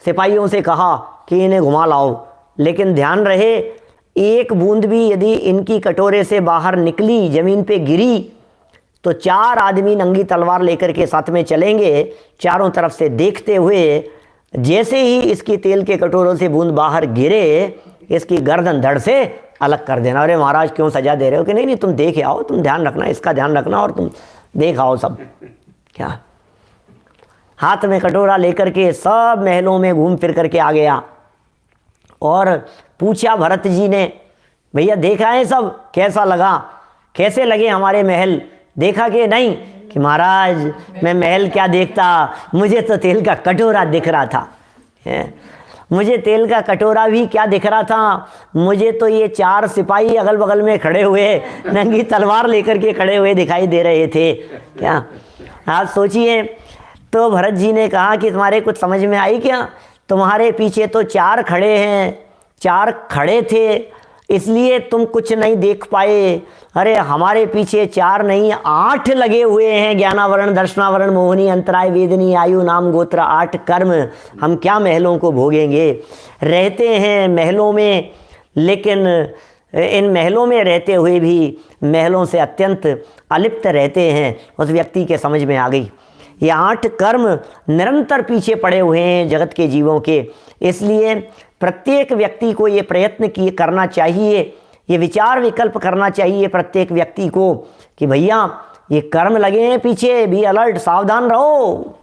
सिपाहियों से कहा कि इन्हें घुमा लाओ, लेकिन ध्यान रहे एक बूंद भी यदि इनकी कटोरे से बाहर निकली, ज़मीन पे गिरी, तो 4 आदमी नंगी तलवार लेकर के साथ में चलेंगे, चारों तरफ से देखते हुए। जैसे ही इसकी तेल के कटोरों से बूंद बाहर गिरे, इसकी गर्दन धड़ से अलग कर देना। अरे महाराज क्यों सजा दे रहे हो? कि नहीं तुम देख आओ, तुम ध्यान रखना, इसका ध्यान रखना और तुम देख आओ सब। क्या? हाथ में कटोरा लेकर के सब महलों में घूम फिर करके आ गया और पूछा भरत जी ने, भैया देखा है सब, कैसा लगा, कैसे लगे हमारे महल? देखा कि नहीं? कि महाराज मैं महल क्या देखता, मुझे तो तेल का कटोरा दिख रहा था। मुझे तेल का कटोरा भी क्या दिख रहा था, मुझे तो ये 4 सिपाही अगल बगल में खड़े हुए नंगी तलवार लेकर के खड़े हुए दिखाई दे रहे थे। क्या आप सोचिए। तो भरत जी ने कहा कि तुम्हारे कुछ समझ में आई क्या? तुम्हारे पीछे तो 4 खड़े हैं, 4 खड़े थे इसलिए तुम कुछ नहीं देख पाए। अरे हमारे पीछे 4 नहीं 8 लगे हुए हैं, ज्ञानावरण, दर्शनावरण, मोहनी, अंतराय, वेदनी, आयु, नाम, गोत्र, 8 कर्म। हम क्या महलों को भोगेंगे? रहते हैं महलों में, लेकिन इन महलों में रहते हुए भी महलों से अत्यंत अलिप्त रहते हैं। उस व्यक्ति के समझ में आ गई ये 8 कर्म निरंतर पीछे पड़े हुए हैं जगत के जीवों के। इसलिए प्रत्येक व्यक्ति को ये प्रयत्न करना चाहिए, ये विचार विकल्प करना चाहिए प्रत्येक व्यक्ति को कि भैया ये कर्म लगे हैं पीछे, भी अलर्ट, सावधान रहो।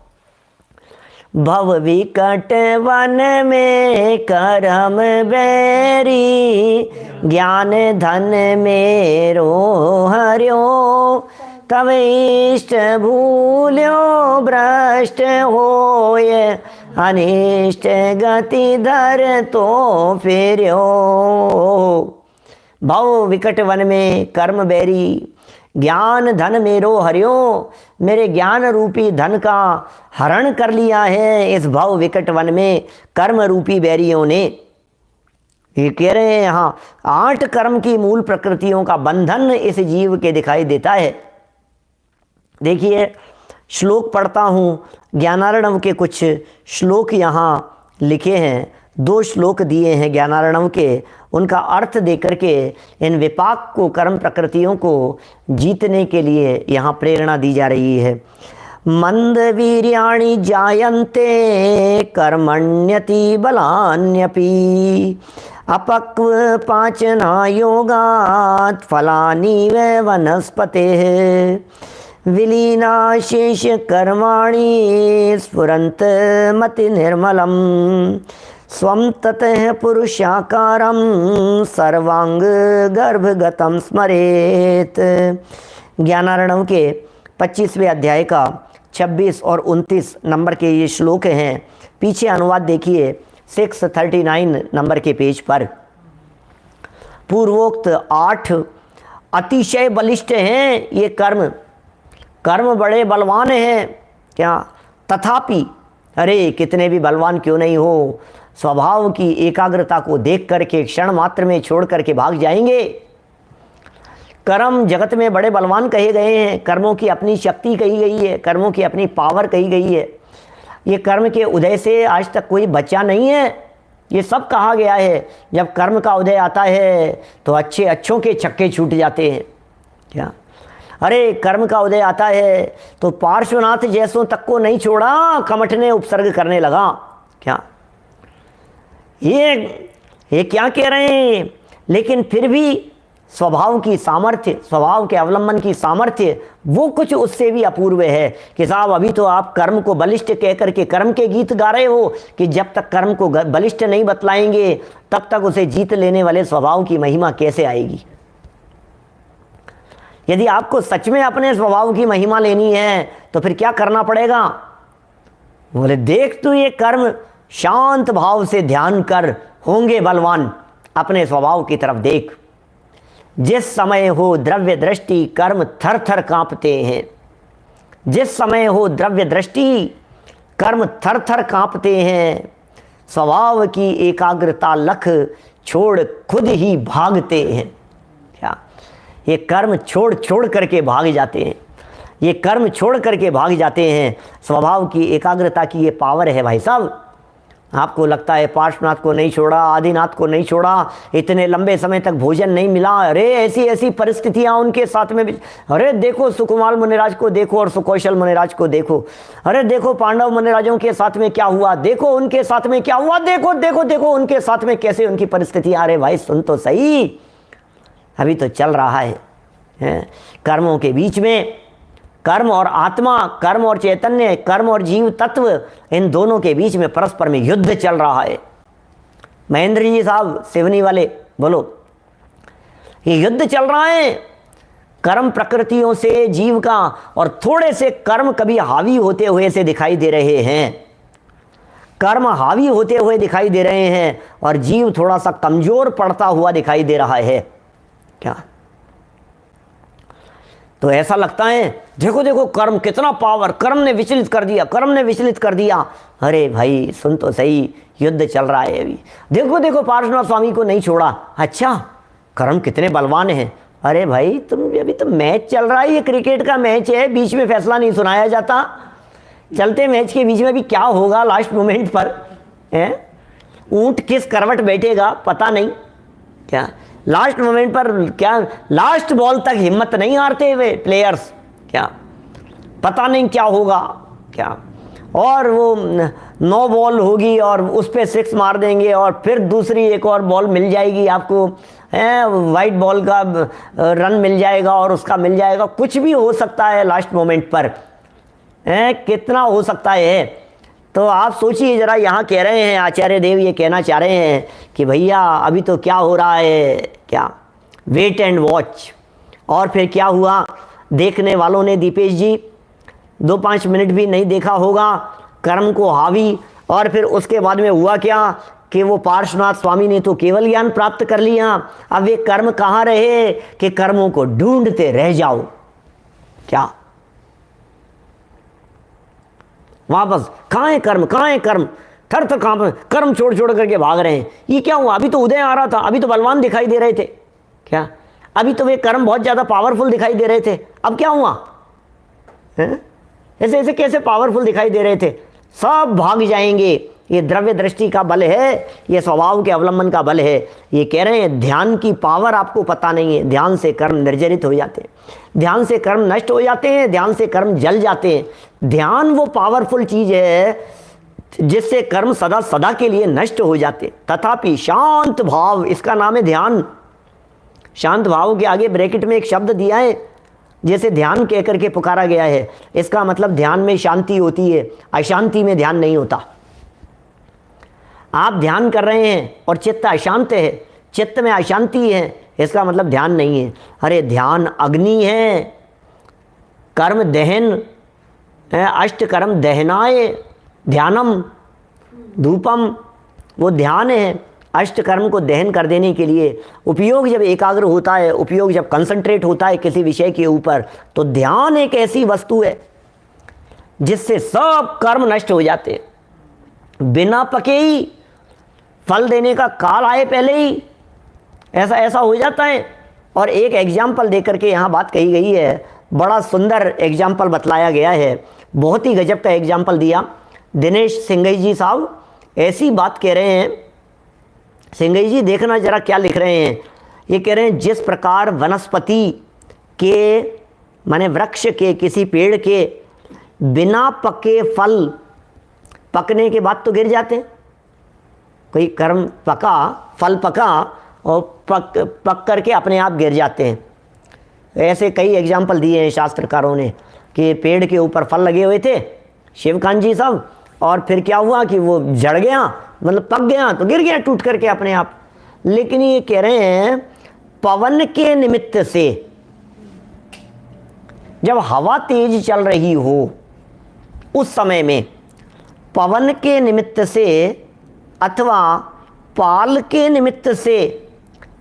भव विकट वन में कर्म बैरी, ज्ञान धन मेरो हर्यो, तब इष्ट भूल्यो भ्रष्ट होय, अनिष्ट गति धर तो फेर्यो। भव विकट वन में कर्म बैरी, ज्ञान धन मेरो हर्यो, मेरे ज्ञान रूपी धन का हरण कर लिया है इस भव विकट वन में कर्म रूपी बैरियों ने। ये कह रहे हैं यहाँ 8 कर्म की मूल प्रकृतियों का बंधन इस जीव के दिखाई देता है। देखिए श्लोक पढ़ता हूँ, ज्ञानार्णव के कुछ श्लोक यहाँ लिखे हैं, 2 श्लोक दिए हैं ज्ञानार्णव के, उनका अर्थ देकर के इन विपाक को, कर्म प्रकृतियों को जीतने के लिए यहाँ प्रेरणा दी जा रही है। मंद वीर्याणि जायन्ते कर्मण्यति बलान्यपि, अपक्व पाचना योगात् फलानि वनस्पतेः, विलीना शेष कर्माणि स्फुरन्त मति निर्मलम, स्वं ततः पुरुषाकारं सर्वांग गर्भगतं स्मरेत। ज्ञानार्णव के 25वें अध्याय का 26 और 29 नंबर के ये श्लोक हैं। पीछे अनुवाद देखिए 639 नंबर के पेज पर। पूर्वोक्त 8 अतिशय बलिष्ठ हैं ये कर्म। कर्म बड़े बलवान हैं क्या, तथापि अरे कितने भी बलवान क्यों नहीं हो, स्वभाव की एकाग्रता को देख करके क्षण मात्र में छोड़ करके भाग जाएंगे। कर्म जगत में बड़े बलवान कहे गए हैं, कर्मों की अपनी शक्ति कही गई है, कर्मों की अपनी पावर कही गई है। ये कर्म के उदय से आज तक कोई बचा नहीं है, ये सब कहा गया है। जब कर्म का उदय आता है तो अच्छे अच्छों के छक्के छूट जाते हैं क्या। अरे कर्म का उदय आता है तो पार्श्वनाथ जैसों तक को नहीं छोड़ा, कमठने उपसर्ग करने लगा क्या। ये क्या कह रहे हैं, लेकिन फिर भी स्वभाव की सामर्थ्य, स्वभाव के अवलंबन की सामर्थ्य वो कुछ उससे भी अपूर्व है कि साहब अभी तो आप कर्म को बलिष्ठ कह करके कर्म के गीत गा रहे हो कि जब तक कर्म को बलिष्ठ नहीं बतलाएंगे तब तक उसे जीत लेने वाले स्वभाव की महिमा कैसे आएगी। यदि आपको सच में अपने स्वभाव की महिमा लेनी है तो फिर क्या करना पड़ेगा, बोले देख तू ये कर्म शांत भाव से ध्यान कर, होंगे बलवान, अपने स्वभाव की तरफ देख। जिस समय हो द्रव्य दृष्टि कर्म थर थर कांपते हैं, जिस समय हो द्रव्य दृष्टि कर्म थर थर कांपते हैं, स्वभाव की एकाग्रता लख छोड़ खुद ही भागते हैं क्या। ये कर्म छोड़ छोड़ करके भाग जाते हैं, ये कर्म छोड़ करके भाग जाते हैं। स्वभाव की एकाग्रता की ये पावर है भाई साहब। आपको लगता है पार्श्वनाथ को नहीं छोड़ा, आदिनाथ को नहीं छोड़ा, इतने लंबे समय तक भोजन नहीं मिला, अरे ऐसी ऐसी परिस्थितियां उनके साथ में भी। अरे देखो सुकुमार मुनिराज को देखो और सुकौशल मुनिराज को देखो, अरे देखो पांडव मुनिराजों के साथ में क्या हुआ, देखो उनके साथ में क्या हुआ, देखो देखो देखो उनके साथ में कैसे उनकी परिस्थिति। अरे भाई सुन तो सही, अभी तो चल रहा है कर्मों के बीच में, कर्म और आत्मा, कर्म और चैतन्य, कर्म और जीव तत्व, इन दोनों के बीच में परस्पर में युद्ध चल रहा है। महेंद्र जी साहब सिवनी वाले बोलो, ये युद्ध चल रहा है कर्म प्रकृतियों से जीव का, और थोड़े से कर्म कभी हावी होते हुए से दिखाई दे रहे हैं, कर्म हावी होते हुए दिखाई दे रहे हैं और जीव थोड़ा सा कमजोर पड़ता हुआ दिखाई दे रहा है क्या। तो ऐसा लगता है देखो देखो कर्म कितना पावर, कर्म ने विचलित कर दिया, कर्म ने विचलित कर दिया। अरे भाई सुन तो सही, युद्ध चल रहा है अभी। देखो देखो पार्श्वनाथ स्वामी को नहीं छोड़ा, अच्छा कर्म कितने बलवान हैं। अरे भाई तुम अभी तो मैच चल रहा है, ये क्रिकेट का मैच है, बीच में फैसला नहीं सुनाया जाता। चलते मैच के बीच में भी क्या होगा लास्ट मोमेंट पर है, ऊंट किस करवट बैठेगा पता नहीं क्या। लास्ट मोमेंट पर क्या, लास्ट बॉल तक हिम्मत नहीं हारते हुए प्लेयर्स क्या, पता नहीं क्या होगा क्या। और वो 9 बॉल होगी और उस पर 6 मार देंगे और फिर दूसरी एक और बॉल मिल जाएगी आपको, वाइट बॉल का रन मिल जाएगा और उसका मिल जाएगा। कुछ भी हो सकता है लास्ट मोमेंट पर, कितना हो सकता है। तो आप सोचिए जरा, यहाँ कह रहे हैं आचार्य देव, ये कहना चाह रहे हैं कि भैया अभी तो क्या हो रहा है क्या, वेट एंड वॉच। और फिर क्या हुआ, देखने वालों ने दीपेश जी 2-5 मिनट भी नहीं देखा होगा कर्म को हावी, और फिर उसके बाद में हुआ क्या कि वो पार्श्वनाथ स्वामी ने तो केवल ज्ञान प्राप्त कर लिया। अब वे कर्म कहाँ रहे कि कर्मों को ढूंढते रह जाओ क्या, वापस कहाँ है कर्म, कहाँ है कर्म, थर थर कहाँ कर्म छोड़ छोड़ करके भाग रहे हैं। ये क्या हुआ, अभी तो उदय आ रहा था, अभी तो बलवान दिखाई दे रहे थे क्या, अभी तो वे कर्म बहुत ज़्यादा पावरफुल दिखाई दे रहे थे, अब क्या हुआ है? ऐसे ऐसे कैसे पावरफुल दिखाई दे रहे थे, सब भाग जाएंगे। ये द्रव्य दृष्टि का बल है, ये स्वभाव के अवलंबन का बल है। ये कह रहे हैं ध्यान की पावर आपको पता नहीं है, ध्यान से कर्म निर्जरित हो जाते हैं, ध्यान से कर्म नष्ट हो जाते हैं, ध्यान से कर्म जल जाते हैं। ध्यान वो पावरफुल चीज है जिससे कर्म सदा सदा के लिए नष्ट हो जाते। तथापि शांत भाव, इसका नाम है ध्यान। शांत भाव के आगे ब्रैकेट में एक शब्द दिया है, जैसे ध्यान कह करके पुकारा गया है, इसका मतलब ध्यान में शांति होती है, अशांति में ध्यान नहीं होता। आप ध्यान कर रहे हैं और चित्त अशांत है, चित्त में अशांति है, इसका मतलब ध्यान नहीं है। अरे ध्यान अग्नि है, कर्म दहन, अष्ट कर्म दहनाय ध्यानम धूपम, वो ध्यान है, अष्टकर्म को दहन कर देने के लिए उपयोग जब एकाग्र होता है, उपयोग जब कंसंट्रेट होता है किसी विषय के ऊपर, तो ध्यान एक ऐसी वस्तु है जिससे सब कर्म नष्ट हो जाते हैं। बिना पके ही फल देने का काल आए पहले ही ऐसा हो जाता है। और एक एग्जाम्पल देकर के यहाँ बात कही गई है, बड़ा सुंदर एग्जाम्पल बतलाया गया है, बहुत ही गजब का एग्जाम्पल दिया दिनेश सिंघई जी साहब। ऐसी बात कह रहे हैं, सिंघई जी देखना जरा क्या लिख रहे हैं। ये कह रहे हैं जिस प्रकार वनस्पति के माने वृक्ष के, किसी पेड़ के बिना पके फल पकने के बाद तो गिर जाते हैं। कोई कर्म पका, फल पका और पक करके अपने आप गिर जाते हैं। ऐसे कई एग्जाम्पल दिए हैं शास्त्रकारों ने कि पेड़ के ऊपर फल लगे हुए थे शिवकांत जी साहब, और फिर क्या हुआ कि वो जड़ गया, मतलब पक गया तो गिर गया टूट करके अपने आप। लेकिन ये कह रहे हैं पवन के निमित्त से, जब हवा तेज चल रही हो उस समय में पवन के निमित्त से अथवा पाल के निमित्त से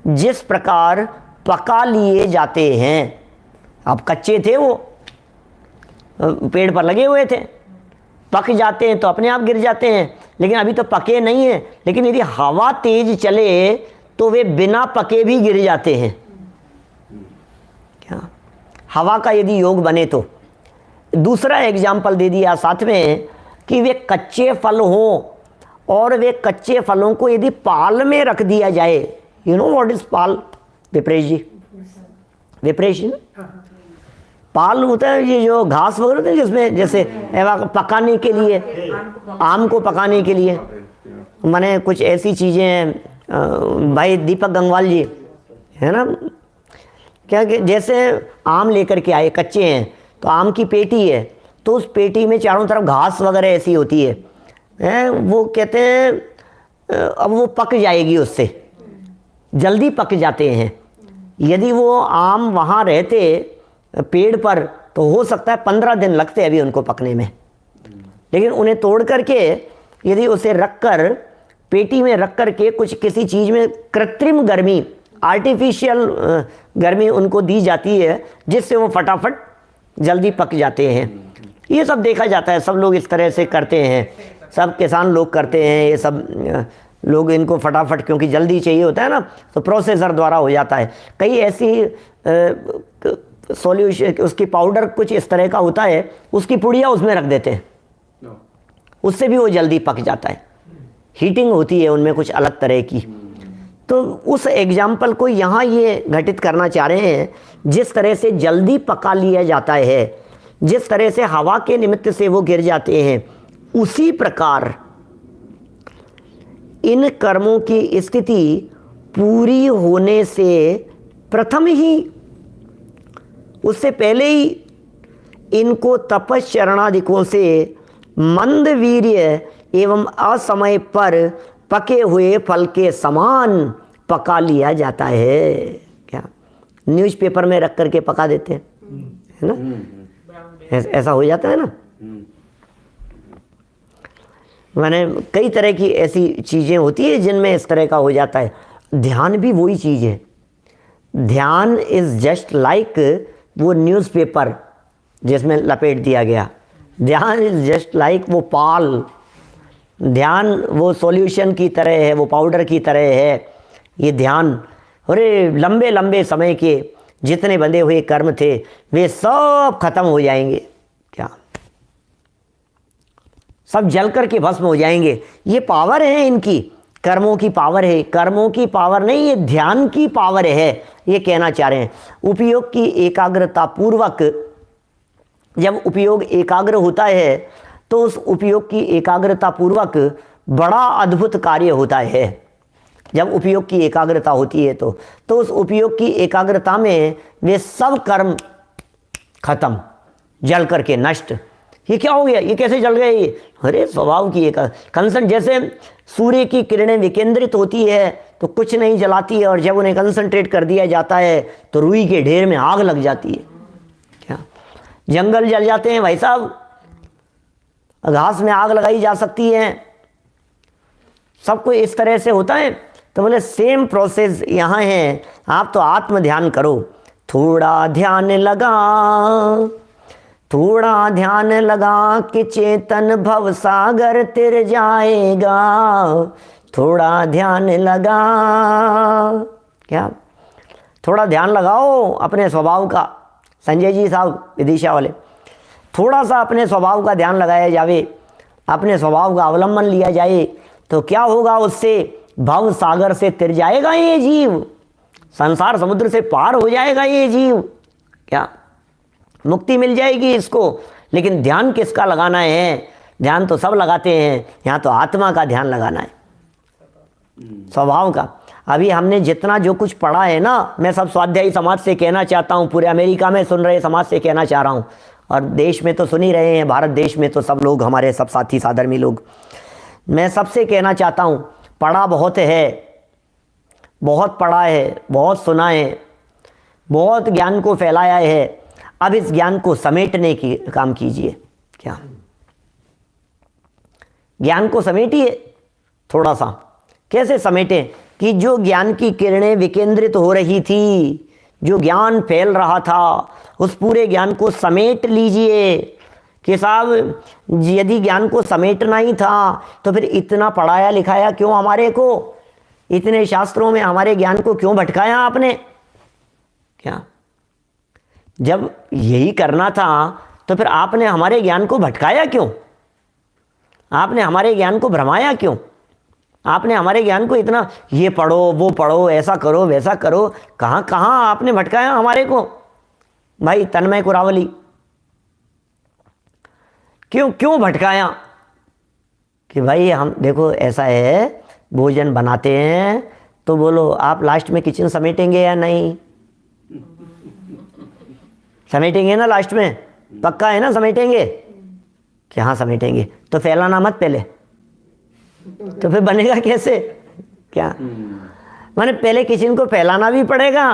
जिस प्रकार पका लिए जाते हैं। अब कच्चे थे वो, पेड़ पर लगे हुए थे, पक जाते हैं तो अपने आप गिर जाते हैं, लेकिन अभी तो पके नहीं हैं। लेकिन यदि हवा तेज चले तो वे बिना पके भी गिर जाते हैं। क्या हवा का यदि योग बने तो। दूसरा एग्जाम्पल दे दिया साथ में कि वे कच्चे फल हों और वे कच्चे फलों को यदि पाल में रख दिया जाए। यू नो व्हाट इज पाल विप्रेश जी? विप्रेश पाल होता है ये जो घास वगैरह होता है जिसमें जैसे पकाने के लिए, आम को पकाने के लिए, माने कुछ ऐसी चीज़ें हैं। भाई दीपक गंगवाल जी है ना, क्या कि जैसे आम लेकर के आए, कच्चे हैं तो आम की पेटी है, तो उस पेटी में चारों तरफ घास वगैरह ऐसी होती है, वो कहते हैं अब वो पक जाएगी, उससे जल्दी पक जाते हैं। यदि वो आम वहाँ रहते पेड़ पर तो हो सकता है 15 दिन लगते अभी उनको पकने में, लेकिन उन्हें तोड़ करके यदि उसे रख कर पेटी में रख कर के कुछ किसी चीज़ में कृत्रिम गर्मी, आर्टिफिशियल गर्मी उनको दी जाती है, जिससे वो फटाफट जल्दी पक जाते हैं। ये सब देखा जाता है, सब लोग इस तरह से करते हैं, सब किसान लोग करते हैं ये सब लोग, इनको फटाफट क्योंकि जल्दी चाहिए होता है ना, तो प्रोसेसर द्वारा हो जाता है। कई ऐसी सॉल्यूशन, उसकी पाउडर कुछ इस तरह का होता है, उसकी पुड़िया उसमें रख देते हैं, उससे भी वो जल्दी पक जाता है। हीटिंग होती है उनमें कुछ अलग तरह की। तो उस एग्जाम्पल को यहाँ ये घटित करना चाह रहे हैं, जिस तरह से जल्दी पका लिया जाता है, जिस तरह से हवा के निमित्त से वो गिर जाते हैं, उसी प्रकार इन कर्मों की स्थिति पूरी होने से प्रथम ही, उससे पहले ही इनको तपश्चरणादिकों से मंद वीर्य एवं असमय पर पके हुए फल के समान पका लिया जाता है। क्या न्यूज़पेपर में रख करके पका देते हैं, है ना, ऐसा हो जाता है ना। माने कई तरह की ऐसी चीज़ें होती है जिनमें इस तरह का हो जाता है। ध्यान भी वही चीज़ है। ध्यान इज़ जस्ट लाइक वो न्यूज़पेपर जिसमें लपेट दिया गया, ध्यान इज़ जस्ट लाइक वो पाल, ध्यान वो सॉल्यूशन की तरह है, वो पाउडर की तरह है। ये ध्यान, अरे लंबे लंबे समय के जितने बंधे हुए कर्म थे वे सब खत्म हो जाएंगे, क्या सब जल कर के भस्म हो जाएंगे। ये पावर है इनकी, कर्मों की पावर है, कर्मों की पावर नहीं, ये ध्यान की पावर है, ये कहना चाह रहे हैं। उपयोग की एकाग्रता पूर्वक, जब उपयोग एकाग्र होता है तो उस उपयोग की एकाग्रता पूर्वक बड़ा अद्भुत कार्य होता है। जब उपयोग की एकाग्रता होती है तो उस उपयोग की एकाग्रता में वे सब कर्म खत्म, जल करके नष्ट। ये क्या हो गया, ये कैसे जल गए ये? अरे स्वभाव की एक कंसंट, जैसे सूर्य की किरणें विकेंद्रित होती है तो कुछ नहीं जलाती है, और जब उन्हें कंसंट्रेट कर दिया जाता है तो रुई के ढेर में आग लग जाती है। क्या जंगल जल जाते हैं भाई साहब, घास में आग लगाई जा सकती है, सब कुछ इस तरह से होता है। तो बोले सेम प्रोसेस यहाँ है, आप तो आत्म ध्यान करो, थोड़ा ध्यान लगा, थोड़ा ध्यान लगा कि चेतन भव सागर तिर जाएगा, थोड़ा ध्यान लगा। क्या? थोड़ा ध्यान लगाओ अपने स्वभाव का। संजय जी साहब विदिशा वाले, थोड़ा सा अपने स्वभाव का ध्यान लगाया जावे, अपने स्वभाव का अवलंबन लिया जाए तो क्या होगा, उससे भव सागर से तिर जाएगा ये जीव, संसार समुद्र से पार हो जाएगा ये जीव। क्या? मुक्ति मिल जाएगी इसको। लेकिन ध्यान किसका लगाना है? ध्यान तो सब लगाते हैं, यहाँ तो आत्मा का ध्यान लगाना है, स्वभाव का। अभी हमने जितना जो कुछ पढ़ा है ना, मैं सब स्वाध्यायी समाज से कहना चाहता हूँ, पूरे अमेरिका में सुन रहे समाज से कहना चाह रहा हूँ, और देश में तो सुन ही रहे हैं, भारत देश में तो सब लोग, हमारे सब साथी साधर्मी लोग, मैं सबसे कहना चाहता हूँ, पढ़ा बहुत है, बहुत पढ़ा है, बहुत सुना है, बहुत ज्ञान को फैलाया है, अब इस ज्ञान को समेटने की काम कीजिए। क्या? ज्ञान को समेटिए थोड़ा सा। कैसे समेटें? कि जो ज्ञान की किरणें विकेंद्रित हो रही थी, जो ज्ञान फैल रहा था, उस पूरे ज्ञान को समेट लीजिए। कि साहब यदि ज्ञान को समेटना ही था तो फिर इतना पढ़ाया लिखाया क्यों हमारे को, इतने शास्त्रों में हमारे ज्ञान को क्यों भटकाया आपने? क्या? जब यही करना था तो फिर आपने हमारे ज्ञान को भटकाया क्यों? आपने हमारे ज्ञान को भ्रमाया क्यों? आपने हमारे ज्ञान को इतना ये पढ़ो वो पढ़ो, ऐसा करो वैसा करो, कहाँ कहाँ आपने भटकाया हमारे को? भाई तन्मय कुरावली, क्यों भटकाया? कि भाई हम देखो ऐसा है, भोजन बनाते हैं तो बोलो आप लास्ट में किचन समेटेंगे या नहीं? समेटेंगे ना लास्ट में? पक्का है ना समेटेंगे? कि हाँ समेटेंगे। तो फैलाना मत पहले, तो फिर बनेगा कैसे? क्या माने पहले किचन को फैलाना भी पड़ेगा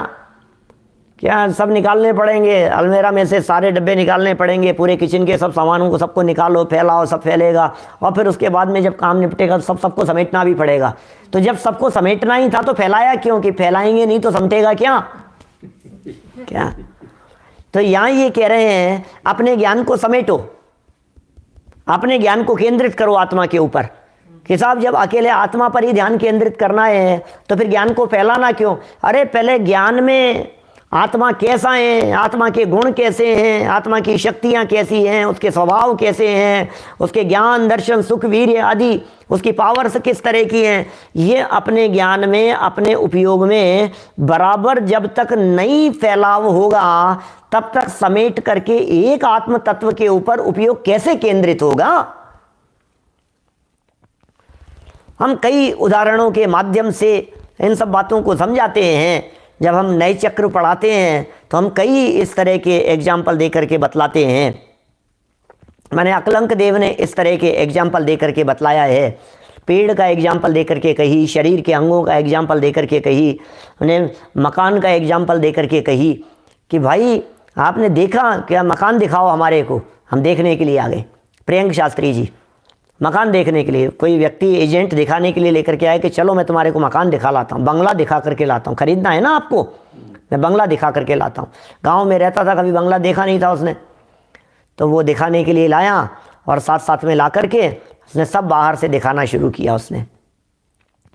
क्या? सब निकालने पड़ेंगे, अलमेरा में से सारे डब्बे निकालने पड़ेंगे, पूरे किचन के सब सामानों को सबको निकालो, फैलाओ, सब फैलेगा, और फिर उसके बाद में जब काम निपटेगा तो सबको समेटना भी पड़ेगा। तो जब सबको समेटना ही था तो फैलाया क्यों? कि फैलाएंगे नहीं तो समेटेगा क्या? क्या? तो यहाँ ये कह रहे हैं अपने ज्ञान को समेटो, अपने ज्ञान को केंद्रित करो आत्मा के ऊपर। कि साहब जब अकेले आत्मा पर ही ध्यान केंद्रित करना है तो फिर ज्ञान को फैलाना क्यों? अरे पहले ज्ञान में आत्मा कैसा है, आत्मा के गुण कैसे हैं, आत्मा की शक्तियाँ कैसी हैं, उसके स्वभाव कैसे हैं, उसके ज्ञान दर्शन सुख वीर्य आदि उसकी पावर्स किस तरह की हैं, ये अपने ज्ञान में अपने उपयोग में बराबर जब तक नहीं फैलाव होगा तब तक समेट करके एक आत्म तत्व के ऊपर उपयोग कैसे केंद्रित होगा? हम कई उदाहरणों के माध्यम से इन सब बातों को समझाते हैं। जब हम नए चक्र पढ़ाते हैं तो हम कई इस तरह के एग्जाम्पल दे करके बतलाते हैं। मैंने अकलंक देव ने इस तरह के एग्जाम्पल दे करके बतलाया है, पेड़ का एग्जाम्पल दे करके कही, शरीर के अंगों का एग्जाम्पल दे करके कही, उन्हें मकान का एग्जाम्पल दे करके कही कि भाई आपने देखा क्या? मकान दिखाओ हमारे को। हम देखने के लिए आ गए, प्रियंक शास्त्री जी मकान देखने के लिए, कोई व्यक्ति एजेंट दिखाने के लिए लेकर के आए कि चलो मैं तुम्हारे को मकान दिखा लाता हूँ, बंगला दिखा करके लाता हूँ, खरीदना है ना आपको, मैं बंगला दिखा करके लाता हूँ। गांव में रहता था, कभी बंगला देखा नहीं था उसने, तो वो दिखाने के लिए लाया और साथ साथ में ला करके उसने सब बाहर से दिखाना शुरू किया। उसने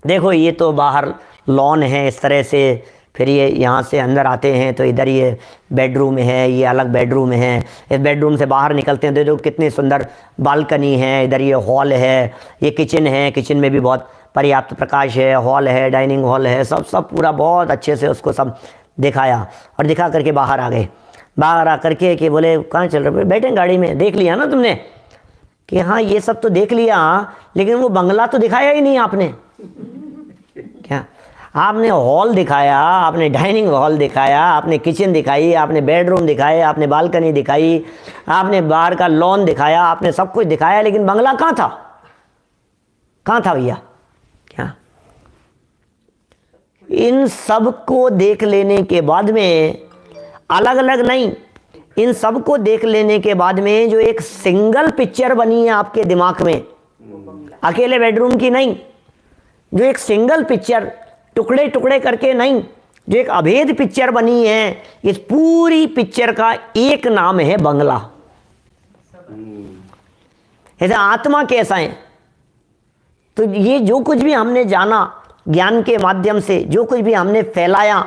देखो ये तो बाहर लॉन है इस तरह से, फिर ये यहाँ से अंदर आते हैं तो इधर ये बेडरूम है, ये अलग बेडरूम है, इस बेडरूम से बाहर निकलते हैं तो देखो कितनी सुंदर बालकनी है, इधर ये हॉल है, ये किचन है, किचन में भी बहुत पर्याप्त प्रकाश है, हॉल है, डाइनिंग हॉल है, सब पूरा बहुत अच्छे से उसको सब दिखाया और दिखा करके बाहर आ गए। बाहर आ करके कि बोले कहाँ चल रहे? बैठे गाड़ी में, देख लिया ना तुमने? कि हाँ ये सब तो देख लिया, लेकिन वो बंगला तो दिखाया ही नहीं आपने। क्या? आपने हॉल दिखाया, आपने डाइनिंग हॉल दिखाया, आपने किचन दिखाई, आपने बेडरूम दिखाए, आपने बालकनी दिखाई, आपने बाहर का लॉन दिखाया, आपने सब कुछ दिखाया, लेकिन बंगला कहाँ था? कहाँ था भैया? क्या? इन सब को देख लेने के बाद में, अलग अलग नहीं, इन सब को देख लेने के बाद में जो एक सिंगल पिक्चर बनी है आपके दिमाग में, अकेले बेडरूम की नहीं, जो एक सिंगल पिक्चर टुकड़े टुकड़े करके नहीं, जो एक अभेद पिक्चर बनी है, इस पूरी पिक्चर का एक नाम है बंगला। ऐसे आत्मा कैसा है? तो ये जो कुछ भी हमने जाना ज्ञान के माध्यम से, जो कुछ भी हमने फैलाया,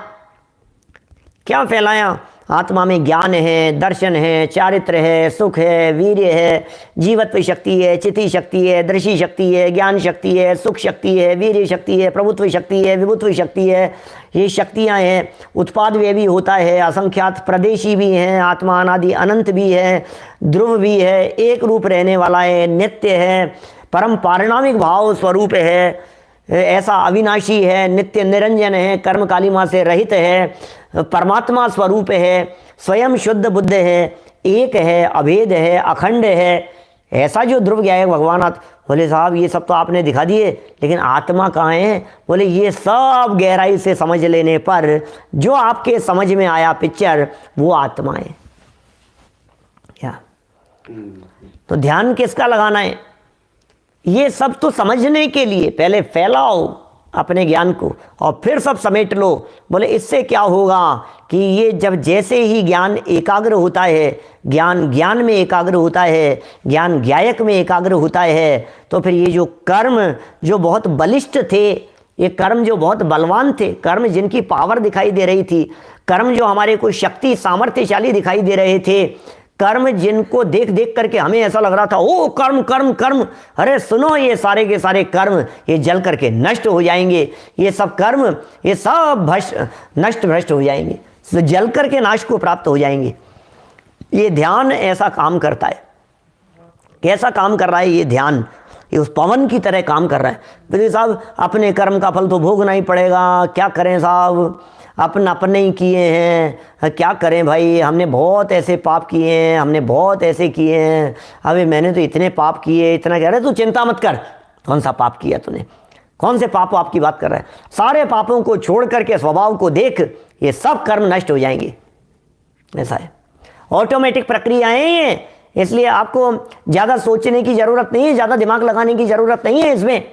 क्या फैलाया? आत्मा में ज्ञान है, दर्शन है, चारित्र है, सुख है, वीर्य है, जीवत्व शक्ति है, चिति शक्ति है, दृष्टि शक्ति है, ज्ञान शक्ति है, सुख शक्ति है, वीर्य शक्ति है, प्रभुत्व शक्ति है, विभुत्व शक्ति है। ये शक्तियां हैं। उत्पाद व्यय भी होता है, असंख्यात प्रदेशी भी हैं, आत्मा अनादि अनंत भी है, ध्रुव भी है, एक रूप रहने वाला है, नित्य है, परम पारिणामिक भाव स्वरूप है, ऐसा अविनाशी है, नित्य निरंजन है, कर्म कालिमा से रहित है, परमात्मा स्वरूप है, स्वयं शुद्ध बुद्ध है, एक है, अभेद है, अखंड है। ऐसा जो ध्रुव ज्ञायक भगवान बोले साहब ये सब तो आपने दिखा दिए, लेकिन आत्मा कहाँ है? बोले ये सब गहराई से समझ लेने पर जो आपके समझ में आया पिक्चर वो आत्मा है। क्या? तो ध्यान किसका लगाना है? ये सब तो समझने के लिए पहले फैलाओ अपने ज्ञान को और फिर सब समेट लो। बोले इससे क्या होगा कि ये जब जैसे ही ज्ञान एकाग्र होता है, ज्ञान ज्ञान में एकाग्र होता है, ज्ञान ज्ञायक में एकाग्र होता है, तो फिर ये जो कर्म जो बहुत बलिष्ठ थे, ये कर्म जो बहुत बलवान थे, कर्म जिनकी पावर दिखाई दे रही थी, कर्म जो हमारे को शक्ति सामर्थ्यशाली दिखाई दे रहे थे, कर्म जिनको देख देख करके हमें ऐसा लग रहा था ओ कर्म कर्म कर्म, अरे सुनो ये सारे के सारे कर्म ये जल करके नष्ट हो जाएंगे, ये सब कर्म ये सब नष्ट भ्रष्ट हो जाएंगे, जल करके नाश को प्राप्त हो जाएंगे। ये ध्यान ऐसा काम करता है। कैसा काम कर रहा है ये ध्यान? ये उस पवन की तरह काम कर रहा है। बोले साहब अपने कर्म का फल तो भोगना ही पड़ेगा, क्या करें साहब, अपने ही किए हैं, क्या करें भाई, हमने बहुत ऐसे पाप किए हैं, हमने बहुत ऐसे किए हैं, अबे मैंने तो इतने पाप किए, इतना कह रहे तू चिंता मत कर। कौन सा पाप किया तूने? कौन से पाप आपकी बात कर रहा है? सारे पापों को छोड़ करके स्वभाव को देख, ये सब कर्म नष्ट हो जाएंगे। ऐसा है, ऑटोमेटिक प्रक्रियाएं हैं, इसलिए आपको ज़्यादा सोचने की ज़रूरत नहीं है, ज़्यादा दिमाग लगाने की ज़रूरत नहीं है इसमें।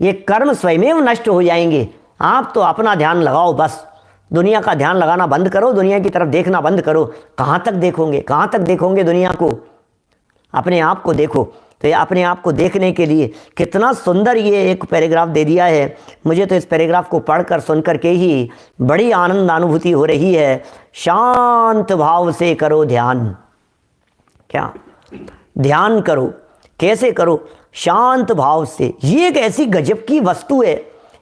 ये कर्म स्वयं नष्ट हो जाएंगे। आप तो अपना ध्यान लगाओ, बस दुनिया का ध्यान लगाना बंद करो, दुनिया की तरफ देखना बंद करो। कहाँ तक देखोगे, कहाँ तक देखोगे दुनिया को? अपने आप को देखो। तो ये अपने आप को देखने के लिए कितना सुंदर ये एक पैराग्राफ दे दिया है। मुझे तो इस पैराग्राफ को पढ़कर सुन करके ही बड़ी आनंद अनुभूति हो रही है। शांत भाव से करो ध्यान। क्या? ध्यान करो। कैसे करो? शांत भाव से। ये एक ऐसी गजब की वस्तु है,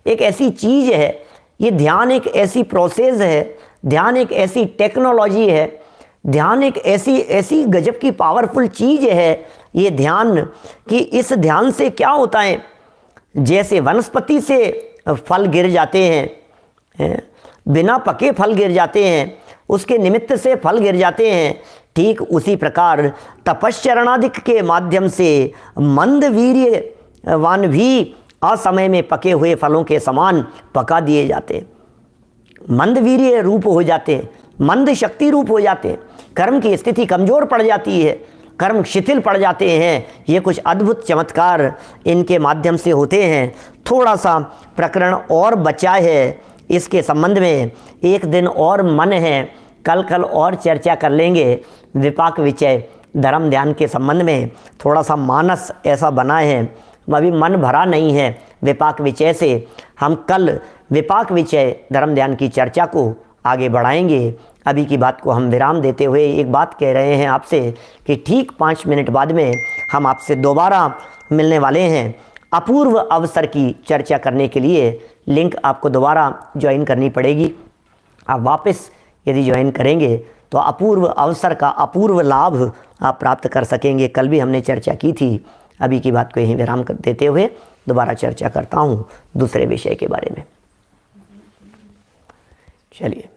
एक ऐसी चीज़ है। ये ध्यान एक ऐसी प्रोसेस है, ध्यान एक ऐसी टेक्नोलॉजी है, ध्यान एक ऐसी गजब की पावरफुल चीज़ है ये ध्यान, कि इस ध्यान से क्या होता है, जैसे वनस्पति से फल गिर जाते हैं, बिना पके फल गिर जाते हैं, उसके निमित्त से फल गिर जाते हैं, ठीक उसी प्रकार तपश्चरणादिक के माध्यम से मंद वीर्यवान भी असमय में पके हुए फलों के समान पका दिए जाते हैं, मंद वीर्य रूप हो जाते हैं, मंद शक्ति रूप हो जाते हैं, कर्म की स्थिति कमज़ोर पड़ जाती है, कर्म शिथिल पड़ जाते हैं। ये कुछ अद्भुत चमत्कार इनके माध्यम से होते हैं। थोड़ा सा प्रकरण और बचा है इसके संबंध में, एक दिन और मन है, कल और चर्चा कर लेंगे विपाक विचय धर्म ध्यान के संबंध में। थोड़ा सा मानस ऐसा बना है, अभी मन भरा नहीं है विपाक विचय से। हम कल विपाक विचय धर्म ध्यान की चर्चा को आगे बढ़ाएंगे। अभी की बात को हम विराम देते हुए एक बात कह रहे हैं आपसे कि ठीक 5 मिनट बाद में हम आपसे दोबारा मिलने वाले हैं अपूर्व अवसर की चर्चा करने के लिए। लिंक आपको दोबारा ज्वाइन करनी पड़ेगी। आप वापस यदि ज्वाइन करेंगे तो अपूर्व अवसर का अपूर्व लाभ आप प्राप्त कर सकेंगे। कल भी हमने चर्चा की थी। अभी की बात को यहीं विराम कर देते हुए दोबारा चर्चा करता हूँ दूसरे विषय के बारे में। चलिए।